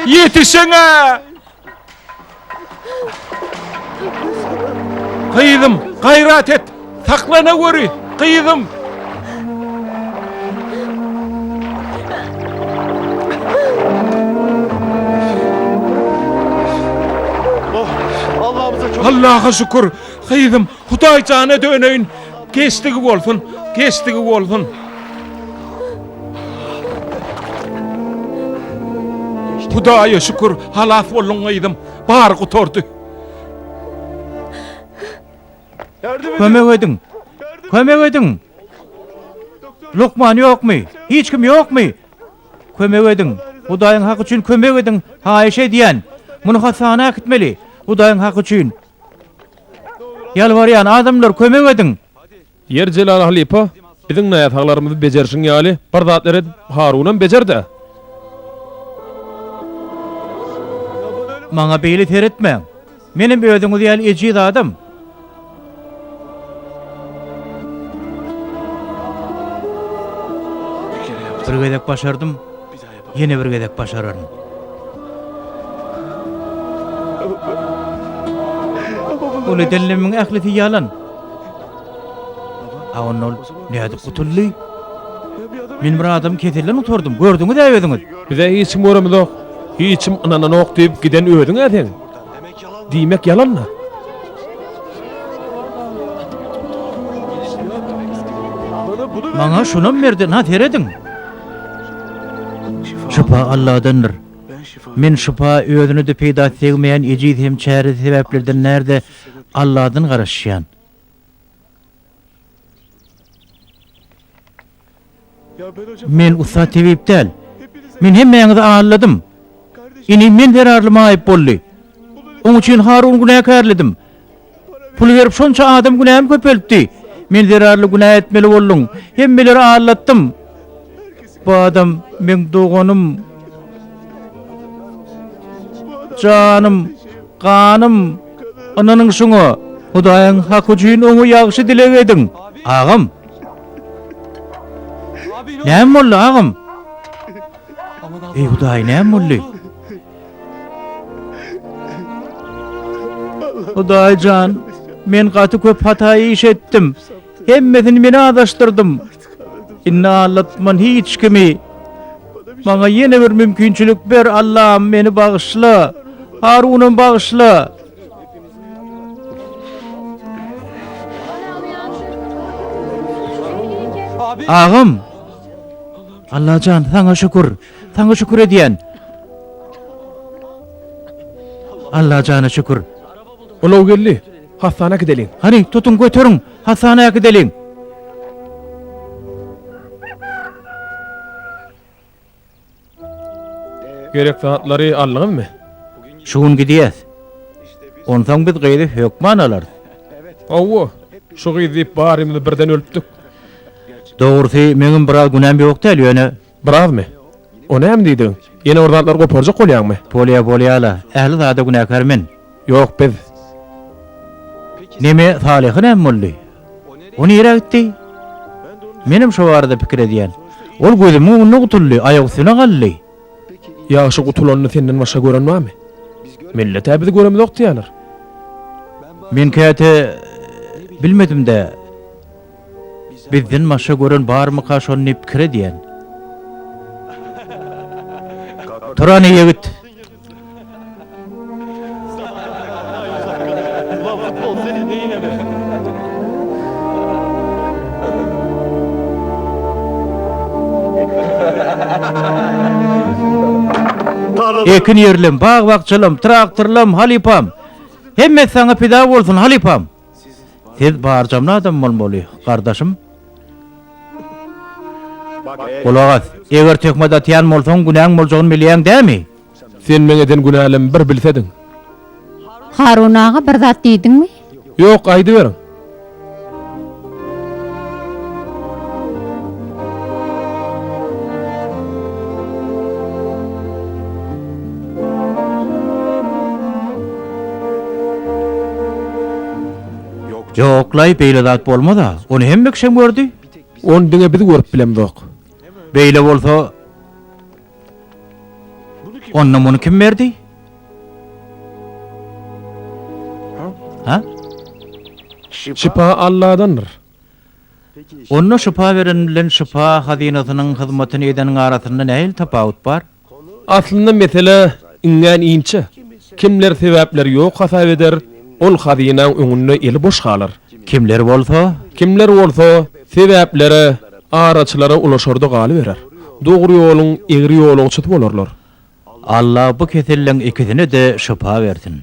Yetişene! Gyýdym, gayrat et. Taklana göri, gyýdym. Allah'a şükür. Gyýdym, Hudaý jana döneýin. Geçdigi bolsun, geçdigi bolsun. Hudaýa şükür, halas boldum gyýdym. Bar gutordy. Kömek edin. Kömek edin. Lokman ýokmy? Hiç kim ýokmy? Kömek edin. Hudaýyň haky üçin kömek edin. Haýşe diýen. Muny hasana gitmeli. Hudaýyň haky üçin. Ýalbarýan adamlar kömek edin. Yer Celal Halipa, biziň näýatlarymyzy bejerişiň ýaly bir zatlar edip Harunam bejerdi. Maňa beýle teretmeň. Menim öýdüňiz ýaly ejid adam. Bir gedek başardım. Yine bir gedek başararım. Ulu dellemiň ählisi ýalan. Awnol näde gutully? Men bir adam keselden oturdum. Gördüňiz äwediňiz. Bize hiç kim göremedi ok. Hiç kim ananan ok diýip giden öýdüň äden. Diýmek ýalanma. Maňa şunam berdi, na terediň. Şifa Allah'dandır. Men şifa özünü de peýda etmeýän ejid hem çäre sebäplerden näde Allah'dan garaşýan. Men usta tebip del. Men hemmeňizi anladım. Ini men zerarlyma aýyp boldy. Oň üçin Harun günäkärlidim. Pul berip şonça adam günäm köpeltdi. Men zerarly günä etmeli boldum. Hemmeleri anlattım. Bu adam men doğanım, canım, kanım, ananın şunu, Hudaýyň hak üçin oňa ýagşy dilek ediň. Agam. Näme boldy agam? Ey Hudaý, näme boldy? Hudaý jan, men gaty köp hataý iş etdim. Hemmesini meni adaşdyrdım. Inna allatman hiç kimi. Bana yeni bir mümkünçülük ber Allah'ım, beni bağışla. Harun'um bağışla. Ağam. Allah can, sana şükür. Sana şükür ediyen. Allah cana şükür. Olaw geldi. Hastana gidelim. Hani tutun götürün. Hastaneye gidelim. Gerek saatleri allygyň mı? Şuun gidiyez. Ondan biz gayri hökman alar. Awwa. Şu gidip barymyzy birden ölüpdik. Doğrusu menin biraz günahım yok değil yöne. Biraz mı? O näme diýdiň? Ýene ordanlar goparjak bolýarmy? Polya ehli zada günahkar men. Ýok biz. Neme salihin hem molly. O nere gitti? Menim şu arada pikir ediyen. Ol gözümü onu gutully, ayak üstüne gally. Ýaşy gutulanyny senden başga gören näme? Millet bizi göremez okdiýarlar. Men käte bilmedim de. Bizden başga gören barmy kaşony pikir ediyen. Turany ýigit. Ekin yerlim, bağ bakçılım, traktörlüm, halipam. Hemme sana pida bolsun halipam. Siz bağırcamlı adam bolmaly, kardeşim. Kulağız, eger tökmede tiyan bolsoň günäň boljagyny bilýän dämi? Sen meňe eden günälim bir bilsediň. Harun ağa bir zat diýdiňmi? Ýok, aýdy beriň. Joklay beýle zat bolmada, onu hemme kişem gördü. On diňe bizi görüp bilemzok. Beýle bolsa, onna muny kim berdi? Ha? Şipa Allah'dandır. Onna şifa veren bilen şifa hazinasynyň hyzmatyny edeniň arasynda näil tapawut bar? Aslında mesele iňňän inçe. Kimler sebäpler ýok hasap eder, ol hazinaň öňünde eli boş galar. Kimler bolsa? Kimler bolsa sebäplere, araçlara ulaşarda galy berer. Dogry ýoluň, egri ýoluň çytyp bolarlar. Allah bu keselliň ikisine de şifa versin.